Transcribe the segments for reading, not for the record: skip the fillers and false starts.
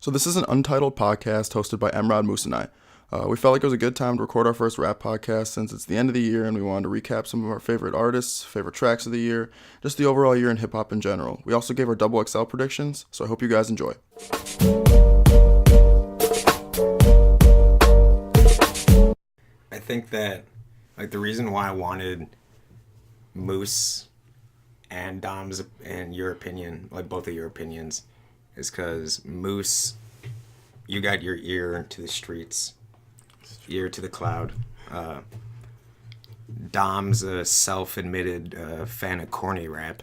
So this is an Untitled podcast hosted by Emrod, Moose, and I. We felt like it was a good time to record our first rap podcast since it's the end of the year and we wanted to recap some of our favorite artists, favorite tracks of the year, just the overall year in hip-hop in general. We also gave our Double XL predictions, so I hope you guys enjoy. I think that, the reason why I wanted Moose and Dom's and your opinion, both of your opinions, is because Moose, you got your ear to the streets, ear to the cloud. Dom's a self-admitted fan of corny rap.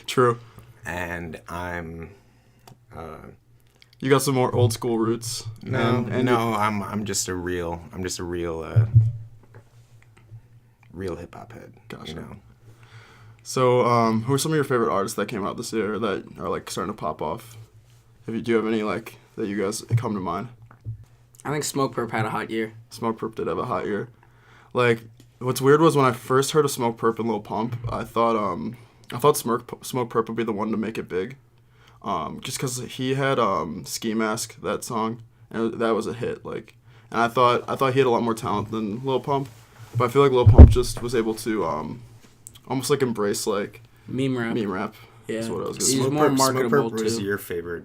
True. And I'm... you got some more old school roots. I'm just a real hip hop head. Gotcha. You know. So, who are some of your favorite artists that came out this year that are starting to pop off? Do you have any that you guys come to mind? I think Smoke Perp had a hot year. Smoke Perp did have a hot year. What's weird was when I first heard of Smoke Perp and Lil Pump, I thought Smoke Perp would be the one to make it big. Just because he had Ski Mask, that song, and that was a hit. And I thought he had a lot more talent than Lil Pump, but I feel like Lil Pump just was able to almost embrace meme rap. Yeah, that's what I was He's gonna say. more marketable Smoke Perp was too. your favorite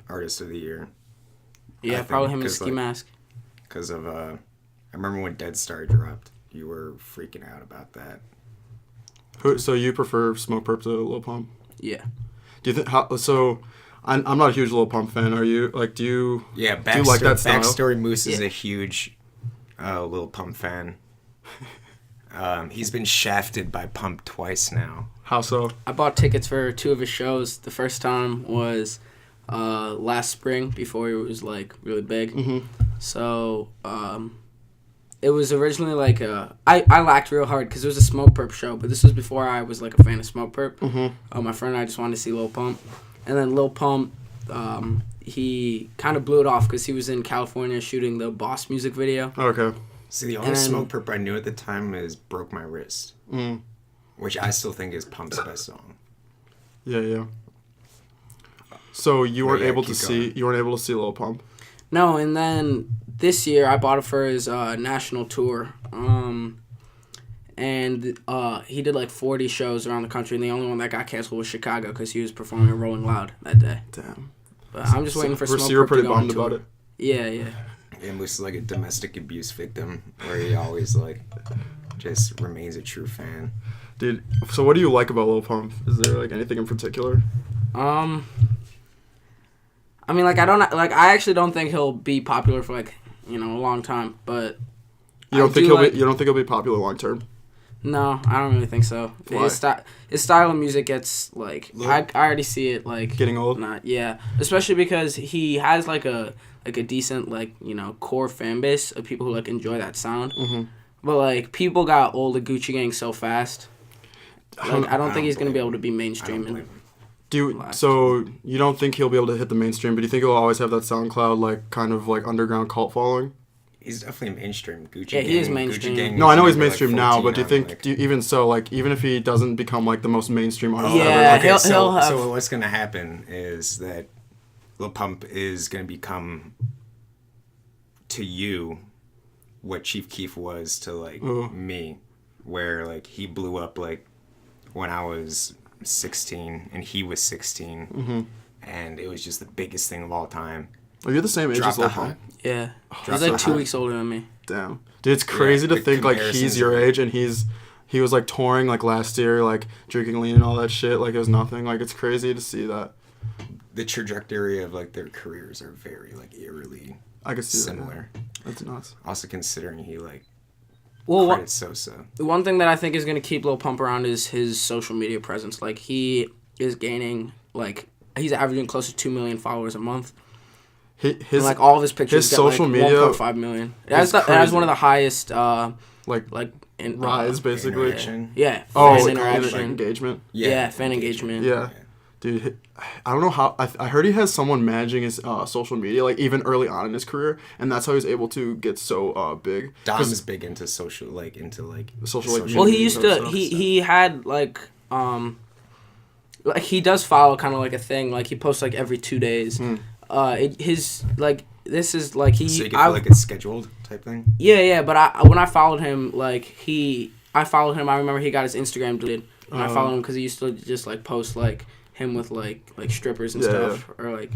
artist of the year. Yeah, probably him and Ski Mask. Because of I remember when Dead Star dropped, you were freaking out about that. So you prefer Smoke Perp to Lil Pump? Yeah. Do you think I'm not a huge Lil Pump fan. Are you? Do you? Yeah, do you like that style? Backstory Moose is a huge Lil Pump fan. He's been shafted by Pump twice now. How so? I bought tickets for 2 of his shows. The first time was last spring before he was really big. Mm-hmm. So it was originally I lacked real hard because it was a Smoke Perp show, but this was before I was a fan of Smoke Perp. Mm-hmm. My friend and I just wanted to see Lil Pump, and then Lil Pump he kind of blew it off because he was in California shooting the Boss music video. Okay. See, the only Smoke Perp I knew at the time is Broke My Wrist, which I still think is Pump's best song. Yeah. So you weren't able to see Lil Pump? No, and then this year I bought it for his national tour. And he did 40 shows around the country, and the only one that got canceled was Chicago because he was performing at Rolling Loud that day. Damn. But I'm just waiting for Smoke Perp to go on tour. You were pretty bummed about it? Yeah. And Moose is a domestic abuse victim where he always just remains a true fan. Dude, so what do you like about Lil Pump? Is there anything in particular? I mean, I actually don't think he'll be popular for a long time, but you don't think he'll be popular long term? No, I don't really think so. Why? His style of music gets I already see it getting old. Yeah, especially because he has a decent core fan base of people who enjoy that sound. Mm-hmm. But people got old of Gucci Gang so fast. I don't think he's gonna be able to be mainstream. So you don't think he'll be able to hit the mainstream, but do you think he'll always have that SoundCloud underground cult following? He's definitely mainstream. Gucci yeah, Gang, he is mainstream. Gucci Gang no, I know he's mainstream now, but do you 14 think, even if he doesn't become the most mainstream artist yeah, ever? he'll have... So what's gonna happen is that Lil Pump is gonna become to you what Chief Keef was to me, where he blew up when I was 16 and he was 16, mm-hmm. and it was just the biggest thing of all time. Oh, you're the same age as Lil Pump? Yeah. He's 2 weeks older than me. Damn. Dude, it's crazy to think he's your age and he was touring last year, drinking lean and all that shit it was nothing. It's crazy to see that. The trajectory of their careers are very eerily I could see similar. That's nuts. Also considering he credits Sosa. One thing that I think is going to keep Lil Pump around is his social media presence. He is gaining he's averaging close to 2 million followers a month. His and, all of his pictures his get social media 1.5 million. It has one of the highest rise basically. Yeah. Oh, interaction. Engagement. Yeah, fan engagement. Yeah. Dude, I don't know how. I heard he has someone managing his social media, even early on in his career, and that's how he's able to get so big. Dom's big into social, social. Well, he used to. He had he does follow kind of a thing. He posts every 2 days. his like this is like he. So you can feel like it's scheduled type thing. Yeah. But when I followed him, like I followed him. I remember he got his Instagram deleted, and I followed him because he used to just like post like him with like strippers and stuff, or like.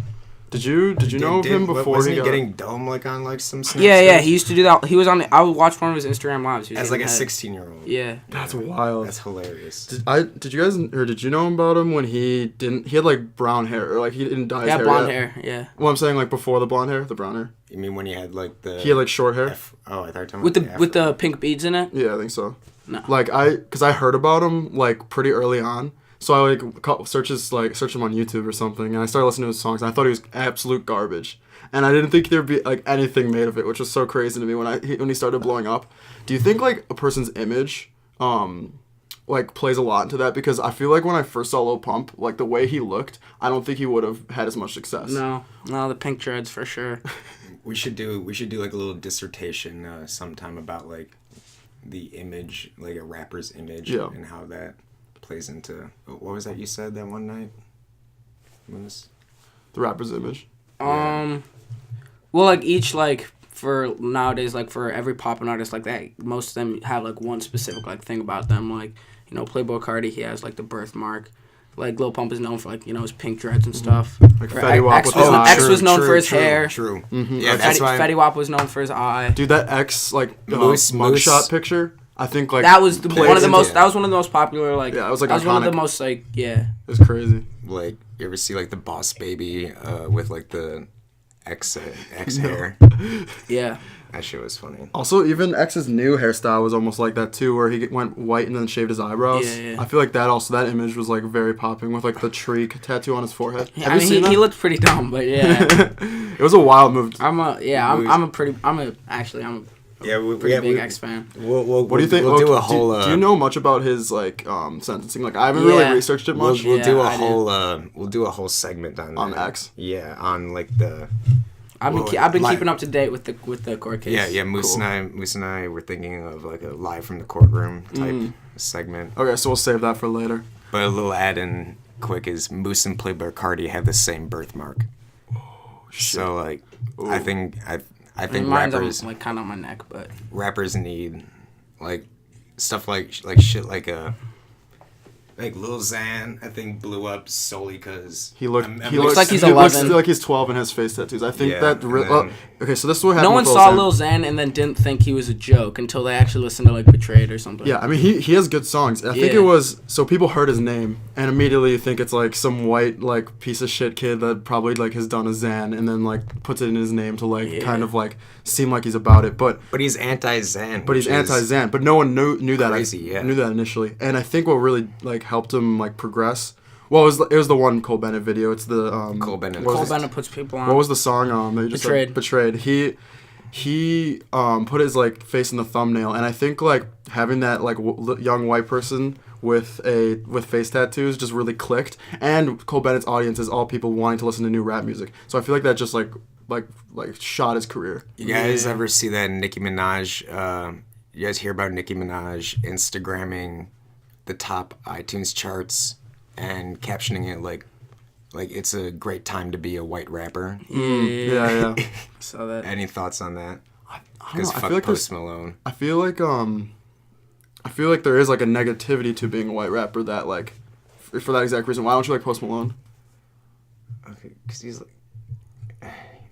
Did you know of him before wasn't he got... getting dome like on like some Snap Yeah, stuff? he used to do that. He was on. I would watch one of his Instagram lives. He was As like a getting 16-year-old. Yeah. That's wild. That's hilarious. Did you know about him when he had like brown hair, or like he didn't dye his hair blonde yet? hair. Yeah. Well, I'm saying like before the blonde hair, the brown hair. You mean when he had like the... He had like short hair. I thought you were talking With about with the pink beads in it. Yeah, I think so. No. Like because I heard about him like pretty early on, so I like searched him on YouTube or something, and I started listening to his songs, and I thought he was absolute garbage, and I didn't think there'd be like anything made of it, which was so crazy to me when he started blowing up. Do you think like a person's image, like plays a lot into that? Because I feel like when I first saw Lil Pump, like the way he looked, I don't think he would have had as much success. No, the pink dreads for sure. We should do like a little dissertation sometime about like the image, like a rapper's image, and how that plays into... What was that you said that one night? Moose? The rapper's image. Well, like each like for nowadays, like for every poppin' artist like that, most of them have like one specific like thing about them. Like, you know, Playboi Carti, he has like the birthmark. Like Lil Pump is known for like, you know, his pink dreads and stuff. Like Fetty Wap X was known for his hair. True. Mm-hmm. Yeah, that's why Fetty Wap was known for his eye. Dude, that X like mugshot picture, I think like that was one of the most. Yeah. That was one of the most popular. Like yeah, it was like that was one of the iconic. most like yeah. It was crazy. like you ever see like the Boss Baby with like the X hair? Yeah. That shit was funny. Also, even X's new hairstyle was almost like that too, where he went white and then shaved his eyebrows. Yeah. I feel like that image was like very popping with like the tree tattoo on his forehead. Yeah, I mean, he looked pretty dumb, but yeah. It was a wild move. I'm a pretty big X fan. What do you think? We'll do a whole. Do you know much about his like sentencing? Like I haven't really researched it much. We'll do a whole segment on that. X. Yeah, on like the. I've been keeping up to date with the court case. Yeah. Moose and I were thinking of like a live from the courtroom type segment. Okay, so we'll save that for later. But a little add in quick is Moose and Playboi Carti have the same birthmark. Oh shit! So like, Ooh. I think mine's rappers on, like kind of on my neck, but rappers need like stuff like shit like Lil Xan, I think blew up solely because He looks like he's he looks 11. like he's 12 and has face tattoos. I think Yeah, okay, so this is what happened. no one with saw Xan. Lil Xan and then didn't think he was a joke until they actually listened to like Betrayed or something. Yeah, I mean he has good songs. I think it was so people heard his name and immediately you think it's like some white like piece of shit kid that probably like has done a Xan and then like puts it in his name to like kind of like seem like he's about it. But he's anti-Xan. But he's anti-Xan. But no one knew that. Crazy, knew that initially. And I think what really like helped him like progress. Well, it was the one Cole Bennett video. It's the Cole Bennett. Cole Bennett puts people on. What was the song? That you just Betrayed. Said? Betrayed. He put his like face in the thumbnail, and I think like having that like young white person with face tattoos just really clicked. And Cole Bennett's audience is all people wanting to listen to new rap music. So I feel like that just like shot his career. You guys ever see that Nicki Minaj? You guys hear about Nicki Minaj Instagramming the top iTunes charts and captioning it like it's a great time to be a white rapper? Yeah. Saw that. Any thoughts on that? Because fuck like Post Malone. I feel like there is like a negativity to being a white rapper that like for that exact reason. Why don't you like Post Malone? Okay, because he's like.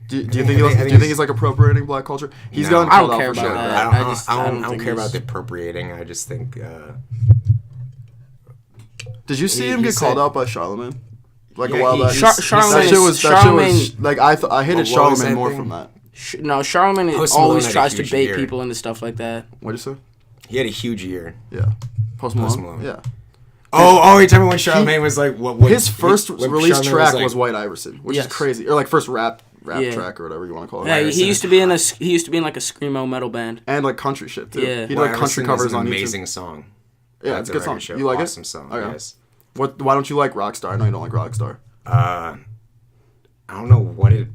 Do you think he's like appropriating black culture? He's gotten I don't called care out for about shit. that. I don't care about the appropriating. I just think. Did you see him get called out by Charlemagne? Like a Yeah, while back. Charlemagne- That shit was like I hated What was Charlemagne that more thing? from that. Charlemagne Post Malone always had a tries to huge bait year. people into stuff like that. What'd you say? He had a huge year. Yeah. Post Malone. Malone. Yeah. Oh, you tell me when Charlemagne was like what His first when release Charlemagne track like- was White Iverson, which Yes. is crazy, or like first rap Yeah. track or whatever you want to call it. Yeah, Iverson he used to be in like a screamo metal band. And like country shit too. Yeah. He did like country Iverson covers is an on amazing YouTube. song. Yeah, it's a good song. Show. You like awesome it? song. Okay. Yes. Why don't you like Rockstar? I know you don't like Rockstar. I don't know what it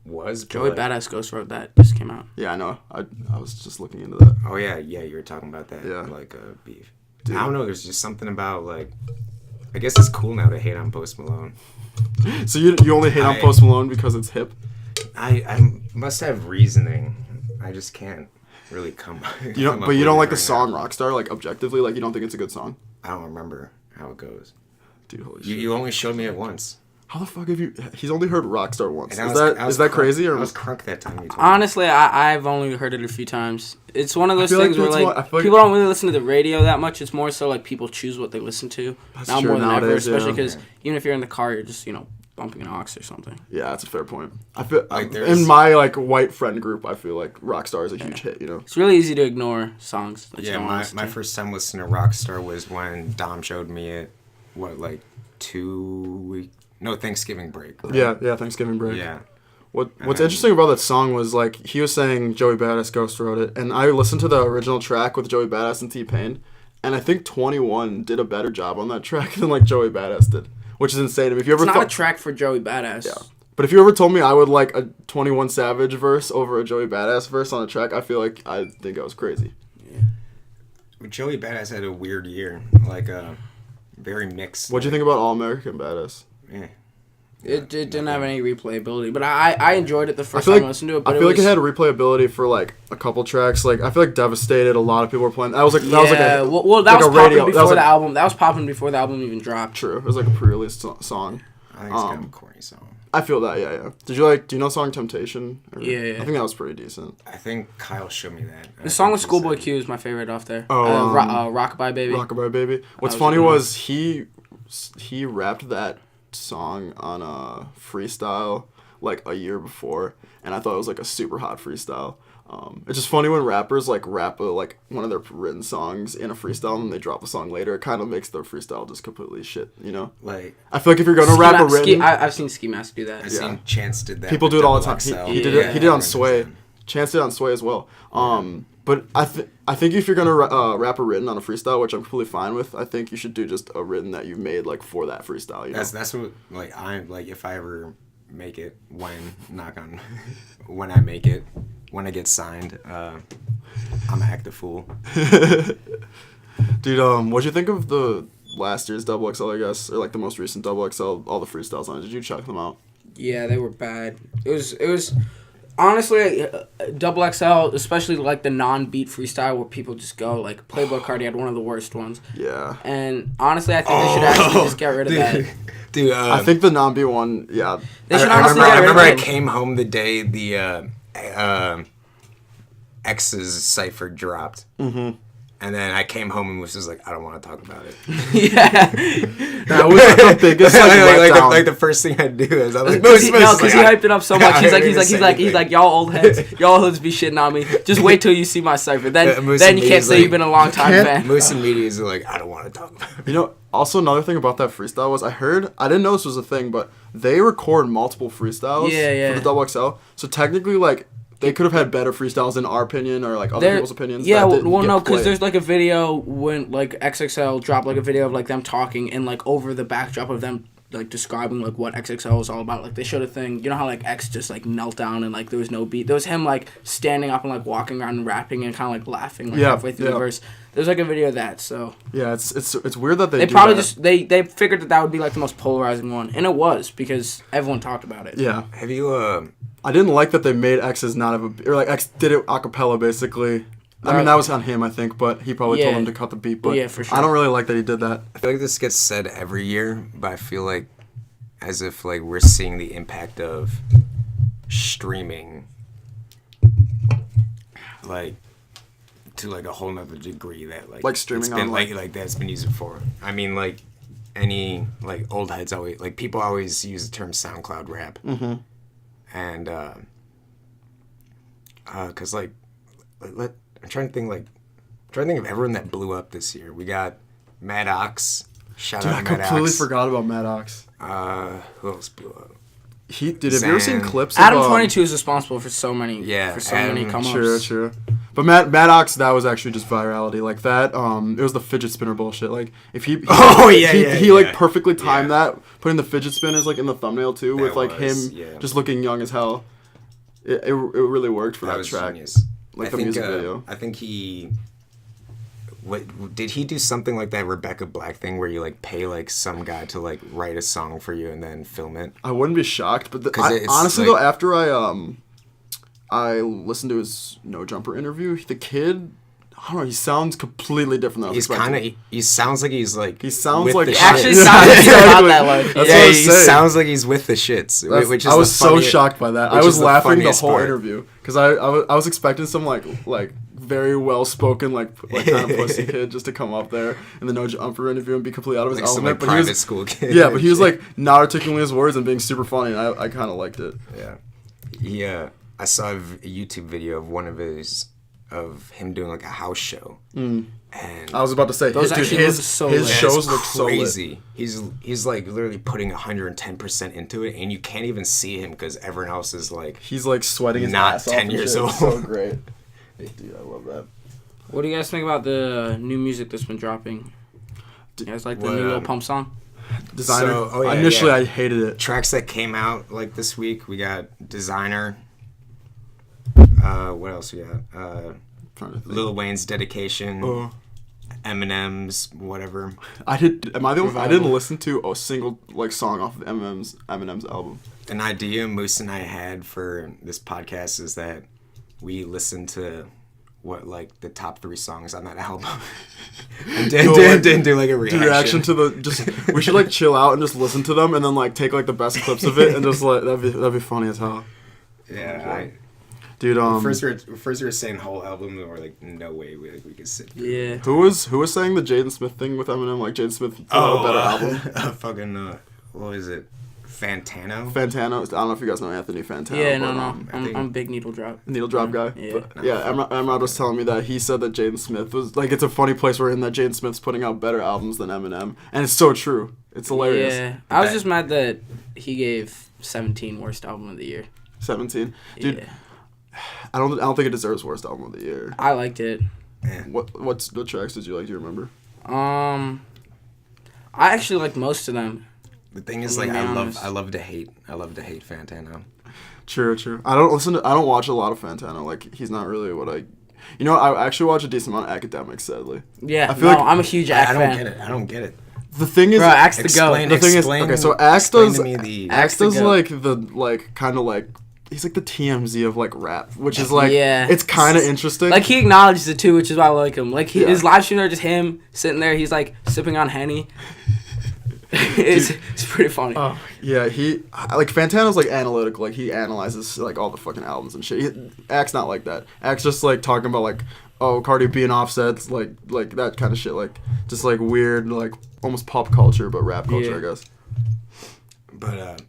was. Joey but... Badass Ghost wrote that. Just came out. Yeah, I know. I was just looking into that. Oh yeah, you were talking about that. Yeah. Like beef. Dude. I don't know. There's just something about like I guess it's cool now to hate on Post Malone. So you only hate on Post Malone because it's hip? I must have reasoning. I just can't really come. But you don't like the song Rockstar, like objectively, like you don't think it's a good song? I don't remember how it goes. Dude, holy shit. You only showed me it once. How the fuck have you? He's only heard Rockstar once. And Is that crazy or? I was crunk that time. You told Honestly, I've only heard it a few times. It's one of those things where people don't really listen to the radio that much. It's more so like people choose what they listen to now more than ever, especially because even if you're in the car, you're just bumping an aux or something. Yeah, that's a fair point. I feel like in my like white friend group, I feel like Rockstar is a huge hit. It's really easy to ignore songs. That yeah, my first time listening to Rockstar was when Dom showed me it. What, like 2 weeks? No, Thanksgiving break. Right? Yeah, Thanksgiving break. Yeah. What's interesting about that song was like he was saying Joey Badass Ghost wrote it, and I listened to the original track with Joey Badass and T-Pain, and I think 21 did a better job on that track than like Joey Badass did, which is insane. If you ever it's not a track for Joey Badass. Yeah. But if you ever told me I would like a 21 Savage verse over a Joey Badass verse on a track, I feel like I think I was crazy. Yeah. Joey Badass had a weird year, like very mixed. What'd you think about All American Badass? Yeah. It didn't have any replayability, but I enjoyed it the first time I listened to it. But I feel like it had replayability for like a couple tracks. Like I feel like Devastated, a lot of people were playing. That was popping before the album. That was popping before the album even dropped. True, it was like a pre-release song. I think it's kind of a corny song. I feel that, yeah. Do you know the song Temptation? Yeah. I think that was pretty decent. I think Kyle showed me that. The song with Schoolboy Q is my favorite off there. Rockabye Baby. Rockabye Baby. What's funny was he rapped that song on a freestyle like a year before, and I thought it was like a super hot freestyle. It's just funny when rappers like rap like one of their written songs in a freestyle and they drop a song later. It kind of makes their freestyle just completely shit, you know? Like I feel like if you're gonna rap a written, I've seen Ski Mask do that. I've seen Chance did that. People do it all the time. He did it on Sway. Chance did it on Sway as well. But I think if you're gonna rap a written on a freestyle, which I'm completely fine with, I think you should do just a written that you made like for that freestyle. You know? That's what like I'm like if I ever make it when I make it. When I get signed, I'm an active fool. Dude, what'd you think of the last year's XXL, I guess, or like the most recent XXL, all the freestyles on it? Did you check them out? Yeah, they were bad. It was honestly XXL, especially like the non-beat freestyle where people just go. Like Playboy Cardi had one of the worst ones. Yeah. And honestly, I think they should actually just get rid of that. Dude, I think the non-beat one, yeah. They should I remember I came home the day the X's cipher dropped. Mm-hmm. And then I came home and was just like, I don't want to talk about it. Yeah. That was like the biggest like the first thing I do is I'm like, because he hyped it up so much. He's like, y'all old heads, y'all hoods be shitting on me. Just wait till you see my cipher. Then you can't say you've been a long time fan. Moose and Medias are like, I don't want to talk about it. You know, also another thing about that freestyle was I didn't know this was a thing, but they record multiple freestyles for the XXL. So technically, like, they could have had better freestyles in our opinion or like other people's opinions. Yeah, no, because there's like a video when like XXL dropped like a video of like them talking and like over the backdrop of them like describing like what XXL is all about. Like they showed a thing, you know how like X just like knelt down and like there was no beat. There was him like standing up and like walking around and rapping and kind of like laughing like halfway through the verse. There's like a video of that. So yeah, it's weird that they probably just they figured that would be like the most polarizing one, and it was because everyone talked about it. Yeah. Have you I didn't like that they made X's not have a... Or, like, X did it a cappella, basically. I mean, that was on him, I think, but he probably told him to cut the beat. But yeah, for sure. I don't really like that he did that. I feel like this gets said every year, but I feel like as if, like, we're seeing the impact of streaming, like, to, like, a whole nother degree that, like streaming it's been, online. like, that's been used before. I mean, like, any, like, old heads always... Like, people always use the term SoundCloud rap. Mm-hmm. And, cause like, I'm trying to think of everyone that blew up this year. We got Maddox. Shout out I Maddox. completely forgot about Maddox. Who else blew up? Have you ever seen clips Adam of... 22 is responsible for so many, many come-ups. True. But Maddox, that was actually just virality. Like that, it was the fidget spinner bullshit. Like, if he like perfectly timed that, putting the fidget spinners like in the thumbnail too, with like him just looking young as hell. It really worked for that track. Genius. Like the music video. I think he What did he do something like that Rebecca Black thing where you like pay like some guy to like write a song for you and then film it? I wouldn't be shocked, but It's honestly like- though, after I listened to his No Jumper interview, the kid, I don't know, he sounds completely different than I was He's expecting. kind of. He sounds like he's like. He sounds with like the he shits. actually Yeah, sounds exactly. about that way. That's yeah, what I he was saying. sounds like he's with the shits. Which is I was the so funniest- shocked by that. I which was is the laughing the funniest whole part. interview because I was expecting some like very well spoken like kind of pussy kid just to come up there in the No Jumper interview and be completely out of his Like some element. like But he private was school kid. yeah, but he was like not articulating his words and being super funny, and I kind of liked it. Yeah. Yeah. I saw a YouTube video of one of him doing like a house show. And I was about to say Those dude, actually his look so his lit. shows it's look so lit. crazy. He's like literally putting 110% into it, and you can't even see him because everyone else is like. He's like sweating his Not ass off 10 and years shit. old. It's so great. Dude, I love that. What do you guys think about the new music that's been dropping? You guys like the What, new Lil Pump song? Designer. So- Initially, yeah. I hated it. Tracks that came out like this week. We got Designer. What else we got? Trying to think. Lil Wayne's Dedication. Oh. Eminem's whatever. I did. Am I the only? I Revival. didn't listen to a single like song off of Eminem's album. An idea Moose and I had for this podcast is that we listen to what like the top 3 songs on that album. And didn't do like a reaction. To the just. We should like chill out and just listen to them and then like take like the best clips of it and just like that'd be funny as hell. Yeah. Dude, First we were saying whole album, and we're like, no way, we could sit. through it. Yeah. who was saying the Jaden Smith thing with Eminem? Like Jaden Smith put out a better album. Fucking what is it? Fantano. Fantano. I don't know if you guys know Anthony Fantano. Yeah, but, no. I think- I'm a big needle drop. Needle drop guy. Yeah. But, yeah, Emrod was telling me that he said that Jaden Smith was like, it's a funny place we're in that Jaden Smith's putting out better albums than Eminem, and it's so true. It's hilarious. Yeah. I was just mad that he gave 17 worst album of the year. 17, dude. Yeah. I don't think it deserves worst album of the year. I liked it. What tracks did you like? Do you remember? I actually like most of them. The thing is, I'm like, gonna be honest. I love to hate Fantano. True. I don't watch a lot of Fantano. Like he's not really what I. You know, I actually watch a decent amount of academics. Sadly, Yeah. I feel like I'm a huge Act fan. I don't get it. the thing is, Bro, Act's the goat. the thing is, explain- okay, so Axe explain does to me the- Axe the does goat. like the like kind of like he's like the TMZ of like rap, which is like Yeah. it's kind of interesting. Like he acknowledges it too, which is why I like him. Like Yeah. his live streams are just him sitting there. He's like sipping on Henny. It's pretty funny. Oh, yeah, he like Fantano's like analytical, like he analyzes like all the fucking albums and shit. Axe not like that. Axe just like talking about like Cardi B and Offset's like that kind of shit, like just like weird like almost pop culture but rap culture, Yeah. I guess. But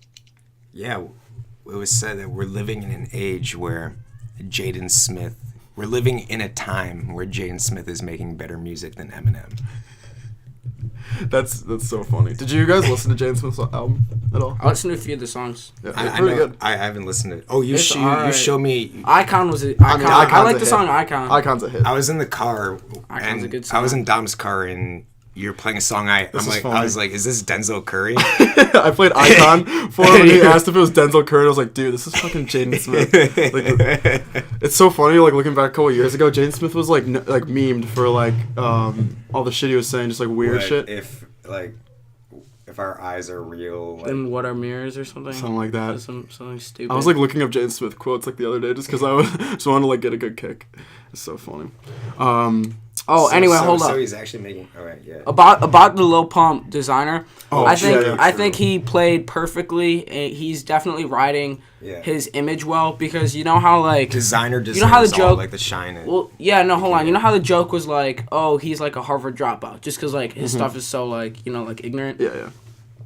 yeah, it was said that we're living in an age where we're living in a time where Jaden Smith is making better music than Eminem. That's so funny. Did you guys listen to Jaden Smith's album at all? I listened to a few of the songs. Yeah, I pretty know, good. I haven't listened to it. Oh, you It's alright. show me. Icon was it? Icon. I Icon's like a the hit. song Icon. Icon's a hit. I was in the car Icon's a and good I was song. in Dom's car and you were playing a song. I was like, is this Denzel Curry? I played Icon for him and he asked if it was Denzel Curry. I was like, dude, this is fucking Jaden Smith. Like, it's so funny, like looking back a couple years ago, Jaden Smith was like memed for like all the shit he was saying, just like weird But shit. If our eyes are real, like, Then what are mirrors or something? Something like that. Something stupid. I was like looking up Jaden Smith quotes like the other day just because I was just wanted to like get a good kick. It's so funny. Anyway, hold up. So he's actually making. All right, yeah. About the Lil Pump Designer, Oh, I think yeah, I true. think he played perfectly. He's definitely riding Yeah. his image well because you know how like Designer you know how the deserves all, joke like the shine. well yeah no hold on, you know how the joke was like, oh, he's like a Harvard dropout just because like his stuff is so like, you know, like ignorant. Yeah.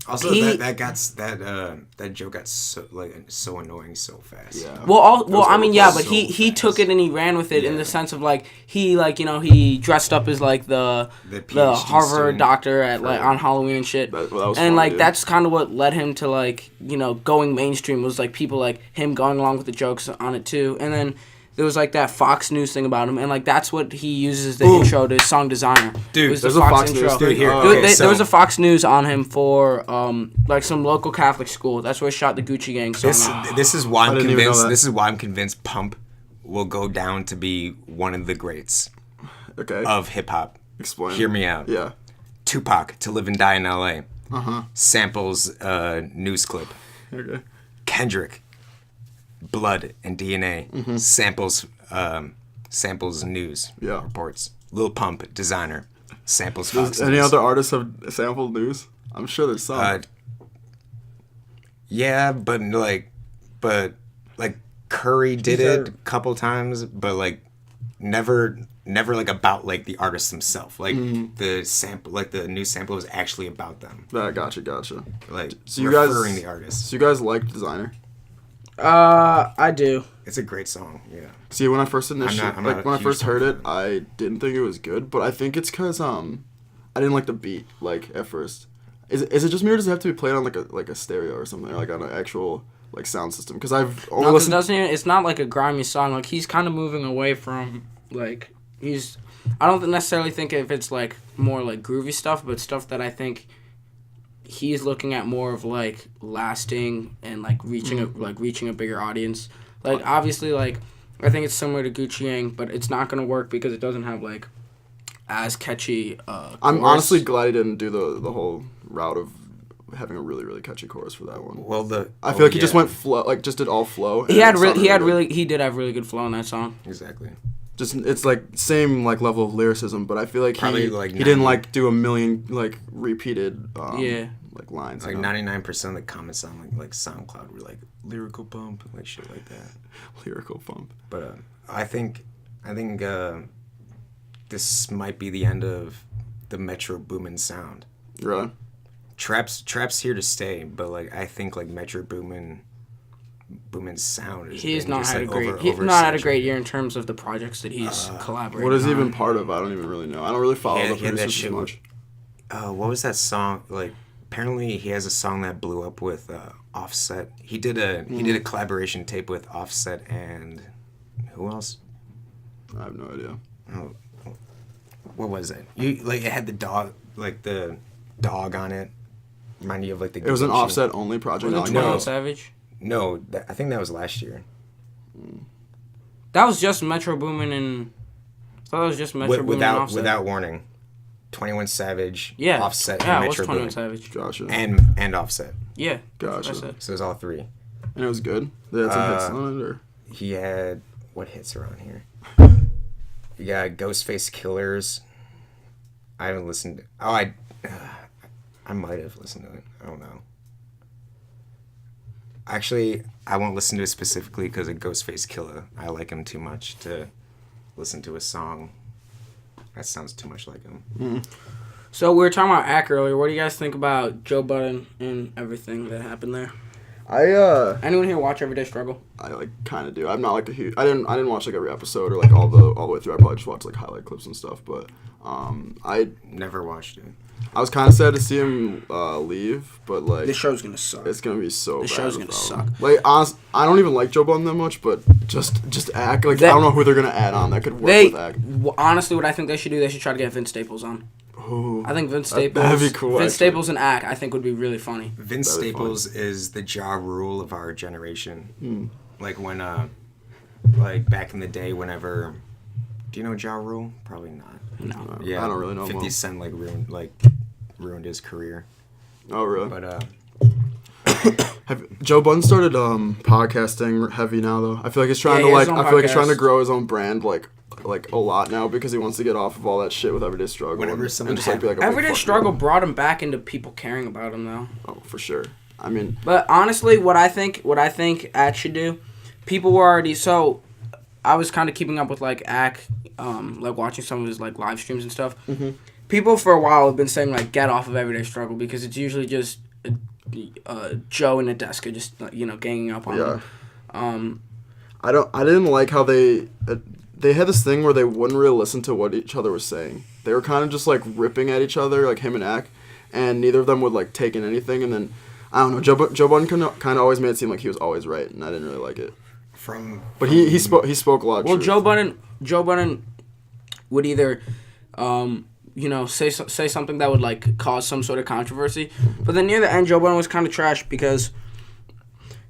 Also, he- that joke got so annoying so fast. Yeah. Well, I mean, yeah, but so he fast. took it and he ran with it in Yeah. the sense of like he like, you know, he dressed up as like the PhD Harvard student doctor at like for- on Halloween and shit. That was And funny, like dude. that's kind of what led him to like, you know, going mainstream was like people like him going along with the jokes on it too. And then there was like that Fox News thing about him, and like that's what he uses as the intro to his song Designer. Dude, It was there's the a Fox News thing. Dude, here, Oh, okay, There was a Fox News on him for like some local Catholic school. That's where he shot the Gucci Gang song. This is why I I'm didn't even know convinced. that. This is why I'm convinced Pump will go down to be one of the greats Okay. of hip hop Explain. Hear me out. Yeah. Tupac, To Live and Die in L.A. Uh-huh. Samples news clip. Okay. Kendrick, Blood and DNA. Mm-hmm. Samples news Yeah. reports. Lil Pump, Designer. Samples Does Fox any News. other artists have sampled news? I'm sure there's some. Yeah, but Curry did it a couple times, but like never like about like the artist himself. Like the sample, like the new sample was actually about them. Gotcha. Like So you guys, referring the artist. So you guys liked Designer? I do. It's a great song. Yeah. See, when I first I'm not a when I huge first heard fan. it, I didn't think it was good, but I think it's because I didn't like the beat like at first. Is it just me or does it have to be played on like a stereo or something, or like on an actual like sound system? Because I've only No, 'cause it listened. doesn't even, it's not like a grimy song. Like he's kind of moving away from like I don't necessarily think if it's like more like groovy stuff, but stuff that I think he's looking at more of like lasting and like reaching a bigger audience. Like obviously like I think it's similar to Gucci Yang, but it's not gonna work because it doesn't have like as catchy. I'm chorus. honestly glad he didn't do the whole route of having a really really catchy chorus for that one. Well, I feel like he just went flow, like just did all flow. He and had it sounded good. he did have really good flow in that song. exactly. Just it's like same like level of lyricism, but I feel like Probably, he like, he didn't 90 like do a million like repeated Yeah. like lines. Like you know? 99% of the comments on like SoundCloud were like lyrical bump, like shit like that. Lyrical bump. But I think this might be the end of the Metro Boomin sound. Right. Trap's here to stay, but like I think like Metro Boomin's sound is He's not had a great year in terms of the projects that he's collaborating. What is he on. even part of? I don't even really know. I don't really follow the He had that producers as shit much. what was that song? Like apparently he has a song that blew up with Offset. He did a collaboration tape with Offset and who else? I have no idea. Oh, what was it? You like it had the dog on it. Remind you of like the. It was an Gucci. Offset only project. Was it not like 21 no. Savage? No, I think that was last year. That was just Metro Boomin and. I thought it was just Metro Boomin and Offset. Without warning, 21 Savage, Yeah. Offset, Yeah, and it was Metro 21 Boomin. Savage. Gotcha. And Offset. Yeah. That's Gotcha. what I said. So it was all three. And it was good. They had some hits on it, or He had what hits are on here? You got Ghostface Killers. I haven't listened. I might have listened to it. I don't know. Actually, I won't listen to it specifically because of Ghostface Killer. I like him too much to listen to a song that sounds too much like him. So we were talking about Ack earlier. What do you guys think about Joe Budden and everything that happened there? Anyone here watch Everyday Struggle? I like kind of do. I'm not like a huge. I didn't watch like every episode or like all the way through. I probably just watched like highlight clips and stuff. But I Never watched it. was kind of sad to see him leave. But like This show's gonna suck. it's gonna be so. This bad show's gonna without him. suck. Like honest, I don't even like Joe Budden that much. But just act like I don't know who they're gonna add on that could work with act. Honestly, what I think they should do, they should try to get Vince Staples on. Ooh, I think Vince Staples. that'd be cool, Vince actually. Staples and Ack, I think would be really funny. Vince That'd be Staples is the Ja Rule of our generation. Hmm. Like when, like back in the day, whenever. Do you know Ja Rule? Probably not. No. Yeah, I don't really know. 50 him Cent ruined his career. well. Oh really? But Joe Budden started podcasting heavy now though. I feel like he's trying Yeah, to he has like his own I feel like he's trying to podcast. grow his own brand like a lot now because he wants to get off of all that shit with Everyday Struggle. Whenever and someone just like be like a big Everyday fucking- Struggle brought him back into people caring about him though. Oh, for sure. I mean, But honestly, what I think Ack should do, people were already so. I was kind of keeping up with like Ack, like watching some of his like live streams and stuff. Mm-hmm. People for a while have been saying like get off of Everyday Struggle because it's usually just Joe and Nadeska just ganging up on him. I didn't like how they had this thing where they wouldn't really listen to what each other was saying. They were kind of just like ripping at each other, like him and Ack, and neither of them would like take in anything. And then I don't know, Joe Budden kind of always made it seem like he was always right, and I didn't really like it. But he spoke a lot of Well, truth. Joe Budden would either, say something that would like cause some sort of controversy, but then near the end, Joe Budden was kind of trash because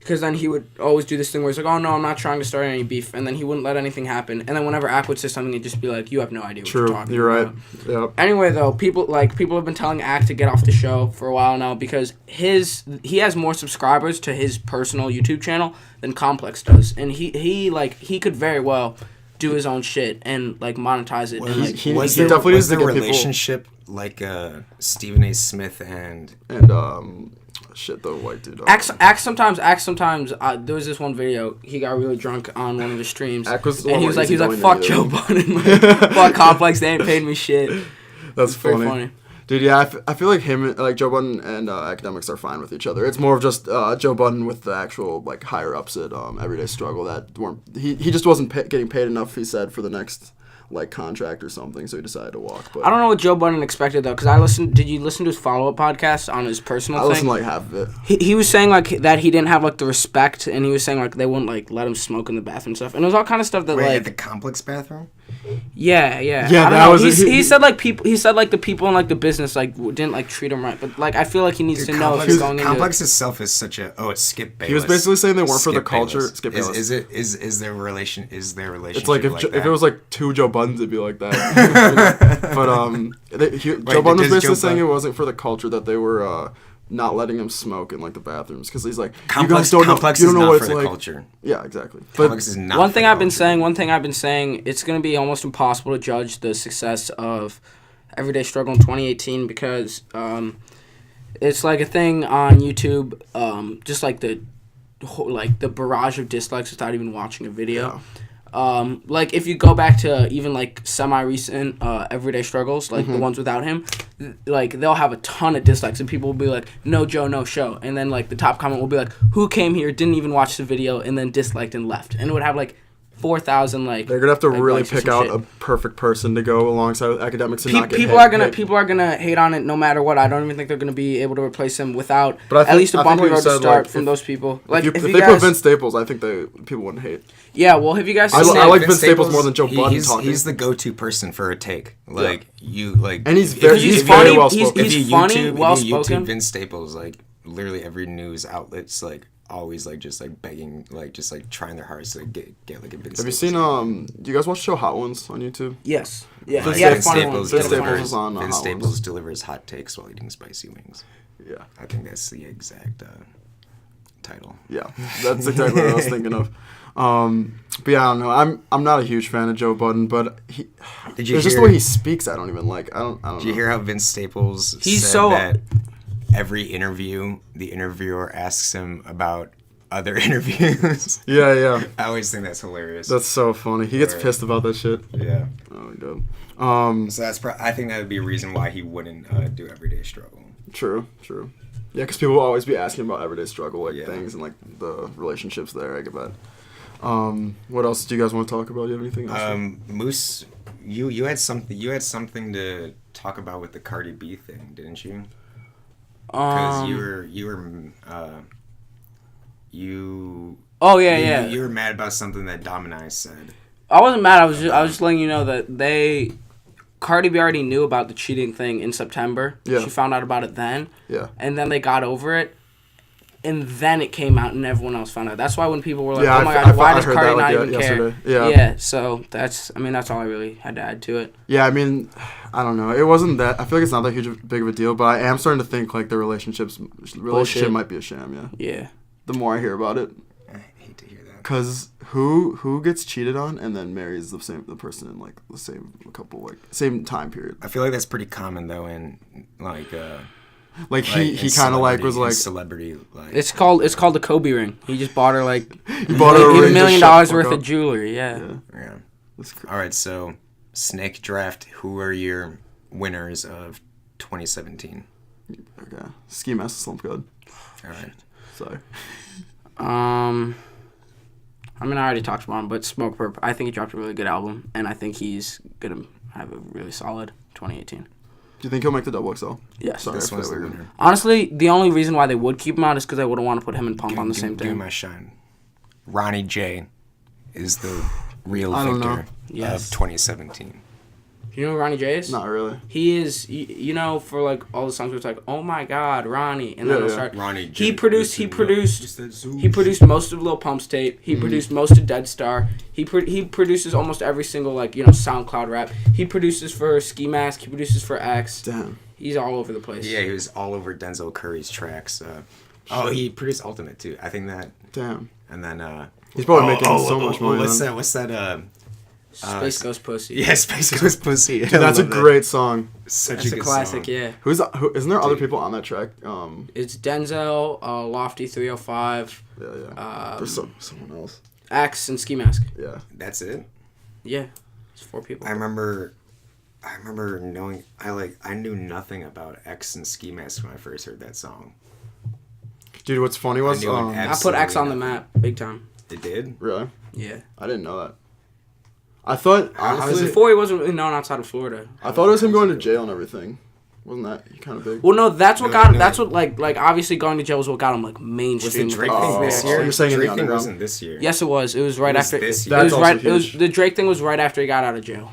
Because then he would always do this thing where he's like, oh, no, I'm not trying to start any beef. And then he wouldn't let anything happen. And then whenever Ack would say something, he'd just be like, you have no idea what you're talking you're about. right. Yep. Anyway, though, people have been telling Ack to get off the show for a while now because he has more subscribers to his personal YouTube channel than Complex does. And he could very well do his own shit and, like, monetize it. Was, and, like, he definitely was needs to the get people- relationship like Stephen A. Smith and the white dude. Ack sometimes there was this one video he got really drunk on one of the streams Ack was the and one he was where like easy fuck going Joe to Budden, like, fuck Complex, they ain't paid me shit. That's Pretty funny. Dude, yeah, I feel like him, like Joe Budden and Academics are fine with each other. It's more of just Joe Budden with the actual like higher ups at Everyday Struggle that weren't. He just wasn't getting paid enough. He said for the next like contract or something, so he decided to walk. But I don't know what Joe Budden expected though, because did you listen to his follow-up podcast on his personal I thing? listened to like half of it. He was saying like that he didn't have like the respect, and he was saying like they wouldn't like let him smoke in the bathroom and stuff, and it was all kind of stuff that at like the Complex bathroom. yeah. Yeah, I don't that know. was- He said like the people in like the business like didn't like treat him right, but like I feel like he needs to know if he's going into Complex itself is such a it's Skip Bayless. He was basically saying they weren't for the Skip culture. Bayless. Skip Bayless. Is their relationship? It's like if that? if it was like two Joe Buddens, it'd be like that. But Joe Budden was does basically Joe saying Budden- it wasn't for the culture that they were not letting him smoke in like the bathrooms because he's like Complex, you guys Complex you is don't know not what for it's the like. culture. Yeah, exactly. But Complex is not. One for thing the I've been culture. saying, it's going to be almost impossible to judge the success of Everyday Struggle in 2018 because it's like a thing on YouTube, just like the barrage of dislikes without even watching a video. Like if you go back to even like semi-recent Everyday Struggles, like the ones without him, like they'll have a ton of dislikes and people will be like, no Joe, no show. And then like the top comment will be like, who came here, didn't even watch the video, and then disliked and left. And it would have like 4,000 like. they're gonna have to like, really likes or pick some out shit. a perfect person to go alongside with Academics and not get people hit. are gonna hate on it no matter what. I don't even think they're gonna be able to replace him without But at least a I think bumpy what you road to said, start like, from if- those people. Like if if they you put guys, Vince Staples, I think people wouldn't hate. yeah. Well, have you guys I seen like that? Vince Staples more than Joe Budden He's talking. the go-to person for a take. Like you like, And he's if very- you- he's if very you- well he's- spoken. he's if you funny, YouTube- if you well-spoken. YouTube Vince Staples, like literally every news outlet's like always like just like begging, like just like trying their hardest to get like a Vince. Have you Staples. seen do you guys watch the show Hot Ones on YouTube? Yes. Yeah. Vince He had a Vince funny Staples one. He had a funny delivers- one. is on, Vince Hot Staples Ones. delivers hot takes while eating spicy wings. Yeah. I think that's the exact title. Yeah, that's exactly what I was thinking of. But yeah, I don't know. I'm not a huge fan of Joe Budden, but Did you it's just the hear- way he speaks. I don't even like. I don't Did you know. hear how Vince Staples He's said so- that every interview, the interviewer asks him about other interviews? Yeah. I always think that's hilarious. That's so funny. He gets Right. pissed about that shit. yeah. Oh my god. So that's I think that would be a reason why he wouldn't do Everyday Struggle. True. Yeah, because people will always be asking about Everyday Struggle, like Yeah. things and like the relationships there. I get that. What else do you guys want to talk about? Do you have anything else? Moose, you had something to talk about with the Cardi B thing, didn't you? Because Oh yeah. you were mad about something that Dominic said. I wasn't mad. I was just letting you know that Cardi B already knew about the cheating thing in September. Yeah. She found out about it then. Yeah. And then they got over it. And then it came out and everyone else found out. That's why when people were like, Yeah, oh my I God, why I does heard Cardi that, not like, even care? yesterday. Yeah. So that's all I really had to add to it. Yeah, I mean, I don't know. It wasn't that. I feel like it's not that big of a deal, but I am starting to think like the relationship Bullshit. might be a sham. Yeah. Yeah. The more I hear about it, I hate to hear that. because who gets cheated on and then marries the person in like the same time period. I feel like that's pretty common though in like Like he kind of like was like celebrity like It's called the Kobe ring. He just bought her like he bought her a ring, $1 million just shut the worth fuck of up. jewelry. Yeah. yeah. That's cr- All right, so Snake Draft. Who are your winners of 2017? Okay. Ski Mask Slump God. All right. Sorry. I mean, I already talked about him, but Smoke Perp, I think he dropped a really good album, and I think he's going to have a really solid 2018. Do you think he'll make the double XL? Yes. Sorry, This I one's the forgot we were- winner. Honestly, the only reason why they would keep him out is because they wouldn't want to put him and Pump on the same Give me thing. my shine. Ronnie J is the real I don't victor know. Yes. of 2017. You know who Ronnie J is? Not really. He is, you know, for like all the songs where it's like, oh my God, Ronnie, and then it'll start. Ronnie J. He produced most of Lil Pump's tape. He produced most of Dead Star. He produces almost every single like SoundCloud rap. He produces for Ski Mask. He produces for X. Damn. He's all over the place. Yeah, he was all over Denzel Curry's tracks. He produced Ultimate too. I think that. Damn. And then he's probably making so much money. What's that? Space Ghost Pussy. Yeah, Space Ghost Pussy. Dude, that's a great song. Such That's a good classic. song. Yeah. Isn't there other people on that track? It's Denzel, Lofty 305. Yeah. There's someone else. X and Ski Mask. Yeah. That's it. Yeah, it's 4 people. I remember knowing I knew nothing about X and Ski Mask when I first heard that song. Dude, what's funny was I put X on the map big time. It did? Really? Yeah. I didn't know that. I thought honestly Before he wasn't really known outside of Florida. I thought it was him going to jail and everything. Wasn't that kind of big? Well, no, that's what got him. That's what like obviously going to jail was what got him like mainstream. Was the Drake with, thing like, this oh, year? you're saying in the Drake thing underground? wasn't this year. Yes, it was. It was right was after. this It year. was That's right. also It was huge. the Drake thing was right after he got out of jail.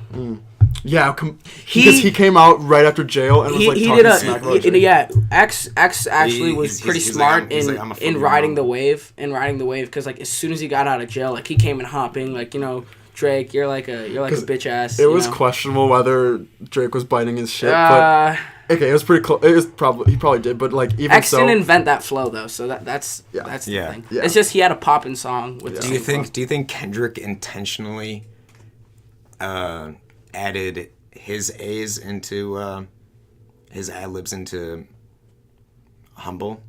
Yeah, because he came out right after jail and was like talking smack about Drake. Yeah. X actually was pretty he's smart like, I'm a in fucking riding mom. the wave because like as soon as he got out of jail, like he came in hopping like Drake, you're like a bitch ass. It was questionable whether Drake was biting his shit, but okay, it was pretty close. It was probably he probably did, but like even X so, didn't invent that flow though, so that's the Yeah. thing. Yeah. It's just he had a poppin' song with. Do you think Kendrick intentionally added his A's into his ad libs into Humble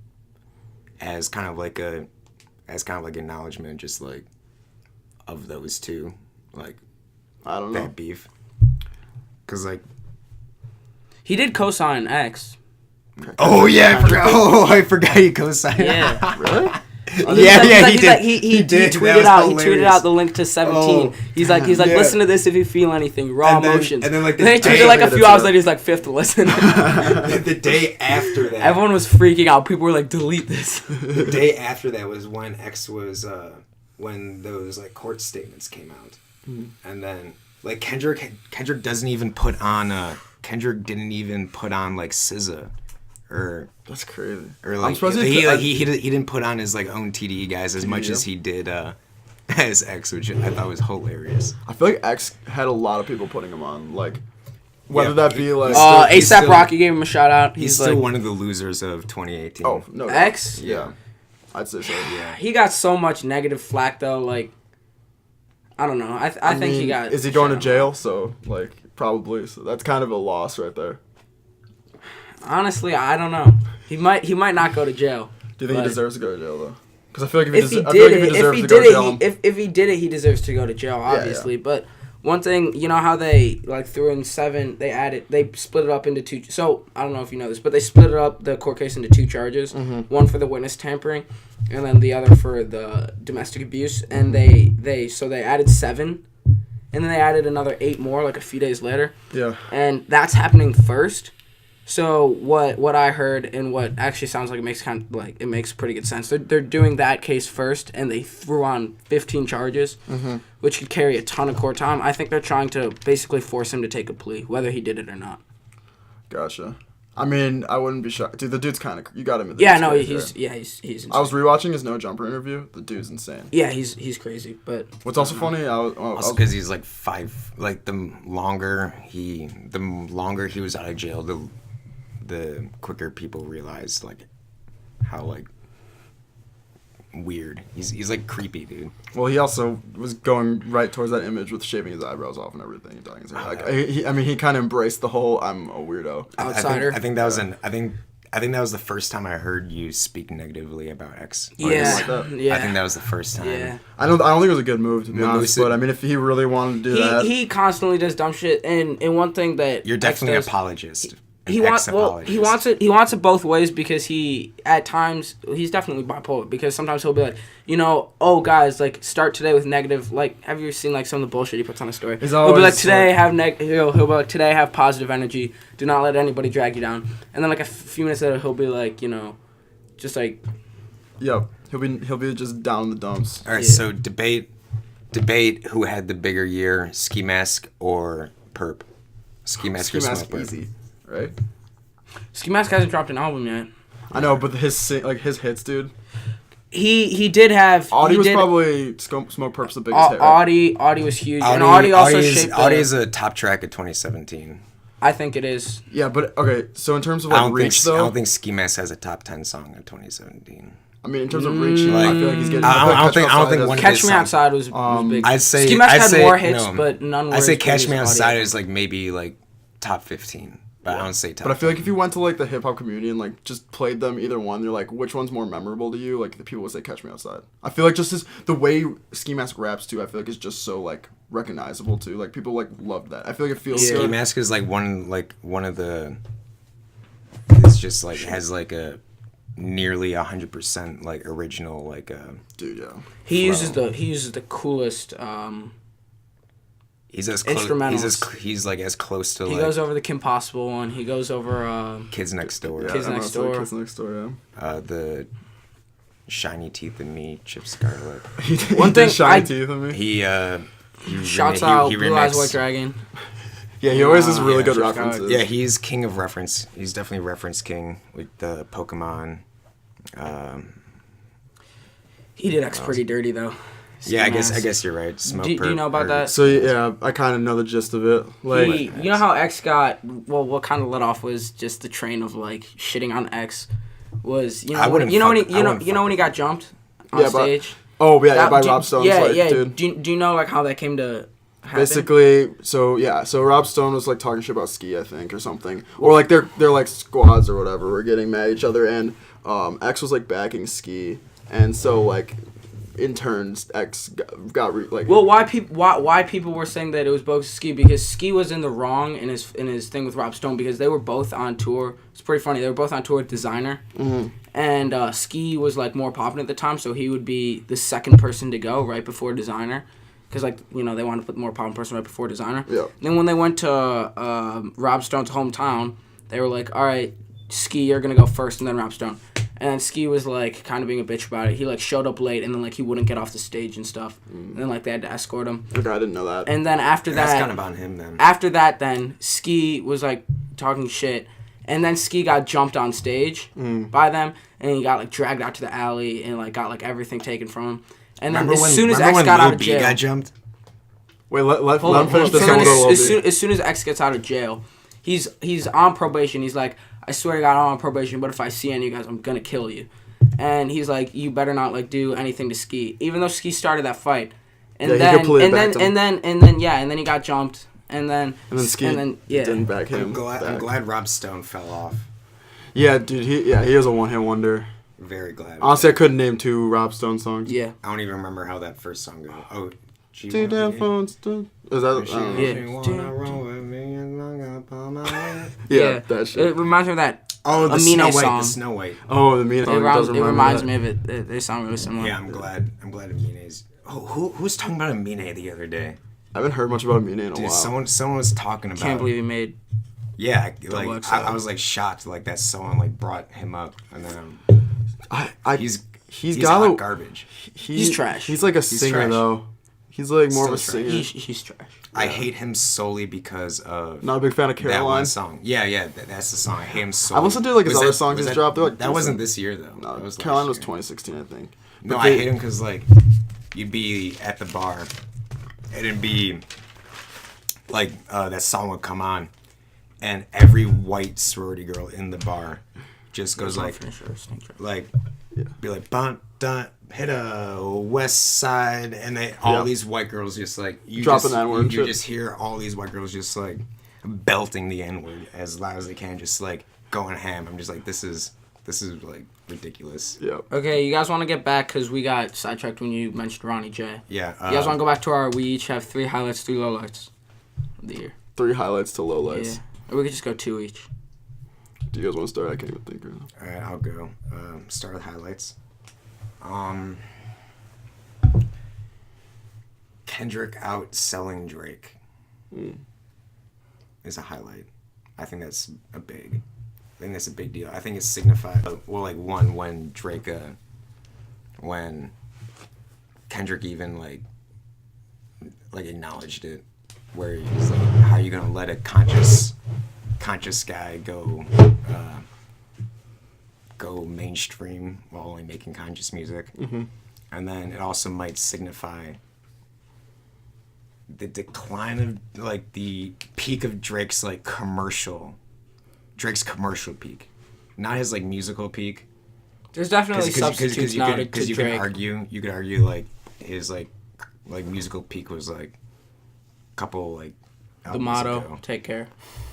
as kind of like acknowledgement, just like of those two, like I don't know. that beef? Because like He did co-sign X. oh yeah, I forgot he co-signed. Yeah. Really? He did. He did. That tweeted was out. He tweeted hilarious. out the link to 17. Oh, he's like, yeah. listen to this if you feel anything. Raw And then- emotions. and then, like, the he day- tweeted like a few hours Yeah. later. He's like fifth listen. The day after that, Everyone was freaking out. People were like, delete this. the day after that was when X was when those like court statements came out, and then like Kendrick doesn't even put on Kendrick didn't even put on like SZA or That's crazy. or like surprised he didn't put on his like own TDE guys as much as he did as X, which I thought was hilarious. I feel like X had a lot of people putting him on, like whether Yeah, that be like he's ASAP still- Rocky gave him a shout out. He's He's still like, one of the losers of 2018. oh no doubt. X. Yeah, I'd say so. yeah. He got so much negative flack though. Like, I don't know. I think he mean, got. Is he going to shit on. jail? So like probably. So that's kind of a loss right there. Honestly, I don't know. He might not go to jail. Do you think but he deserves to go to jail though? Because I feel like If he I feel did like if he it, deserves to go to jail, if he did it, he deserves to go to jail, obviously. But one thing, you know how they like threw in 7, they split it up into 2. So I don't know if you know this, but they split it up the court case into 2 charges. Mm-hmm. One for the witness tampering, and then the other for the domestic abuse. And they added 7, and then they added another 8 more like a few days later. yeah. And that's happening first. So what I heard and what actually sounds like it makes pretty good sense. They're doing that case first, and they threw on 15 charges, which could carry a ton of court time. I think they're trying to basically force him to take a plea, whether he did it or not. Gotcha. I mean, I wouldn't be shocked. Dude, the dude's kind of you got him. Yeah, no, crazy, he's right? he's insane. I was rewatching his No Jumper interview. The dude's insane. Yeah, he's crazy, but What's also funny, I was Also because he's like 5. Like the longer he was out of jail, the quicker people realized like how like weird he's like creepy, dude. well, he also was going right towards that image with shaving his eyebrows off and everything. Dyeing his hair. Like, he kind of embraced the whole I'm a weirdo. outsider. I think that was I think that was the first time I heard you speak negatively about X. yeah, like that. yeah. I think that was the first time. Yeah. I don't think it was a good move to be Move honest. it. But I mean, if he really wanted to do that, He constantly does dumb shit, and one thing that You're X definitely an does- apologist. He wants it. He wants it both ways because he at times he's definitely bipolar because sometimes he'll be like, oh guys, like start today with negative. Like, have you seen like some of the bullshit he puts on a story? He's He'll be like always today like- he'll be like today have positive energy. Do not let anybody drag you down. And then like a few minutes later he'll be like just like yep, he'll be just down in the dumps. All right, Yeah. so debate who had the bigger year, Ski Mask or Perp. Ski Mask Ski or Mask Smoke Perp. easy, right? Ski Mask hasn't dropped an album yet. I know, but his hits, dude. He did have. Audi he was did, probably Smoke Perp's the biggest hit. Right? Audi was huge, and Audi also shaped. Audi is a top track of 2017. I think it is. Yeah, but okay. So in terms of like reach, though, I don't think Ski Mask has a top 10 song in 2017. I mean, in terms of reach, I feel like he's getting. I don't think one of Catch his Me songs- Outside was big. I'd say Ski Mask I'd had say, more hits, no. but none were. I'd say as big Catch as Me Audi. Outside is like maybe like top 15, but I don't say top. But I feel like 10. if you went to like the hip hop community and like just played them either one, they're like, which one's more memorable to you? Like the people would say Catch Me Outside. I feel like just the way Ski Mask raps too, I feel like is just so like recognizable too. Like people like loved that. I feel like it feels Ski good. Mask is like one of the. It's just like has like a nearly 100% like original like Dude, yeah. He uses the coolest. He's as close. Instrumentals. He's like as close to He like goes over the Kim Possible one. He goes over. Kids Next Door. Yeah, Kids I know, Next it's like Door. Kids Next Door, yeah. The Shiny Teeth and Me, Chip Scarlet. One He did thing Shiny I- Teeth on me. He Shouts he out he Blue Eyes remixed- White Dragon. Yeah, he always has really yeah, good Chip references. Yeah, he's king of reference. He's definitely reference king with the Pokemon. He did X pretty dirty though. Yeah, I Ski Mask. guess you're right. Smoke Do you Perp know about or- that? So yeah, I kind of know the gist of it. Like, You know how X got what kind of let off was just the train of like shitting on X was I wouldn't when fuck- I wouldn't when he fuck got jumped on Yeah, but- stage. oh yeah, That- by do- Rob Stone's yeah, like, yeah. dude. Do you know like how that came to happen? Basically, so Rob Stone was like talking shit about Ski, I think, or something, or like they're like squads or whatever were getting mad at each other, and X was like backing Ski, and so like in turns X got like. Well, why people were saying that it was bogus Ski, because Ski was in the wrong in his thing with Rob Stone, because they were both on tour. It's pretty funny. They were both on tour with Designer, and Ski was like more popular at the time, so he would be the second person to go right before Designer, because like they wanted to put the more popular person right before Designer. Yeah. Then when they went to Rob Stone's hometown, they were like, "All right, Ski, you're gonna go first, and then Rob Stone." And Ski was like kind of being a bitch about it. He like showed up late, and then like he wouldn't get off the stage and stuff. And then like they had to escort him. Okay, I didn't know that. And then after that, That's kind of on him then. after that, then Ski was like talking shit, and then Ski got jumped on stage by them, and he got like dragged out to the alley and like got like everything taken from him. And then as soon as X got out of jail, got jumped? Wait, let hold him on, finish hold this. on. So and then we'll go to as soon as X gets out of jail, he's on probation. He's like, I swear to God, I'm on probation, but if I see any of you guys, I'm gonna kill you. And he's like, you better not like do anything to Ski, even though Ski started that fight. And Yeah, he then completely backed him. and then he got jumped. And then Ski yeah. didn't back him. I'm glad Rob Stone fell off. Yeah, dude. He is a one-hit wonder. Very glad. Honestly, I couldn't name 2 Rob Stone songs. Yeah. I don't even remember how that first song goes. Oh, G. Two damn phones. Is that? Yeah, that shit. It reminds me of that. Oh, the Amine Snow White. song. The Snow White. Oh, the mean song does It remind reminds me me of it. They sound really similar. Yeah, I'm glad Amine's. Oh, who was talking about Amine the other day? I haven't heard much about Amine in a Dude, while. someone was talking about. Can't believe he made. Yeah, like Deluxe, I was like shocked, like that someone like brought him up, and then he's got hot a garbage. He's trash. He's like a singer trash. though. He's like more of a Still trash. singer. He's trash. I hate him solely because of Not a big fan of that Caroline. one song. Yeah, that's the song. I hate him solely. I've listened to like his Was other that- songs was he's that- dropped. They're like that wasn't decent. this year though. No, That was Caroline last was year. 2016, I think. No, But I they- hate him because like you'd be at the bar, and it'd be like that song would come on, and every white sorority girl in the bar just goes like be like bun dun hit a west side, and all Yeah. these white girls just like Dropping that word and you shit. just hear all these white girls just like belting the N-word as loud as they can, just like going ham. I'm just like, this is like ridiculous. Yeah. Okay, you guys want to get back because we got sidetracked when you mentioned Ronnie J. Yeah. You guys want to go back to our? We each have 3 highlights, 3 lowlights of the year. 3 highlights to lowlights. Yeah, or we could just go 2 each. Do you guys want to start? I can't even think right now. All right, I'll go. Start with highlights. Kendrick outselling Drake is a highlight. I think that's a big deal. I think it's signified. Well, like one when Drake, when Kendrick even like acknowledged it, where he's like, how are you gonna let a conscious guy go mainstream while only making conscious music? Mm-hmm. And then it also might signify the decline of, like, the peak of Drake's commercial peak, not his like musical peak. There's definitely substitutes now to because you Drake. could argue like his like musical peak was like a couple like The albums motto, ago. take care.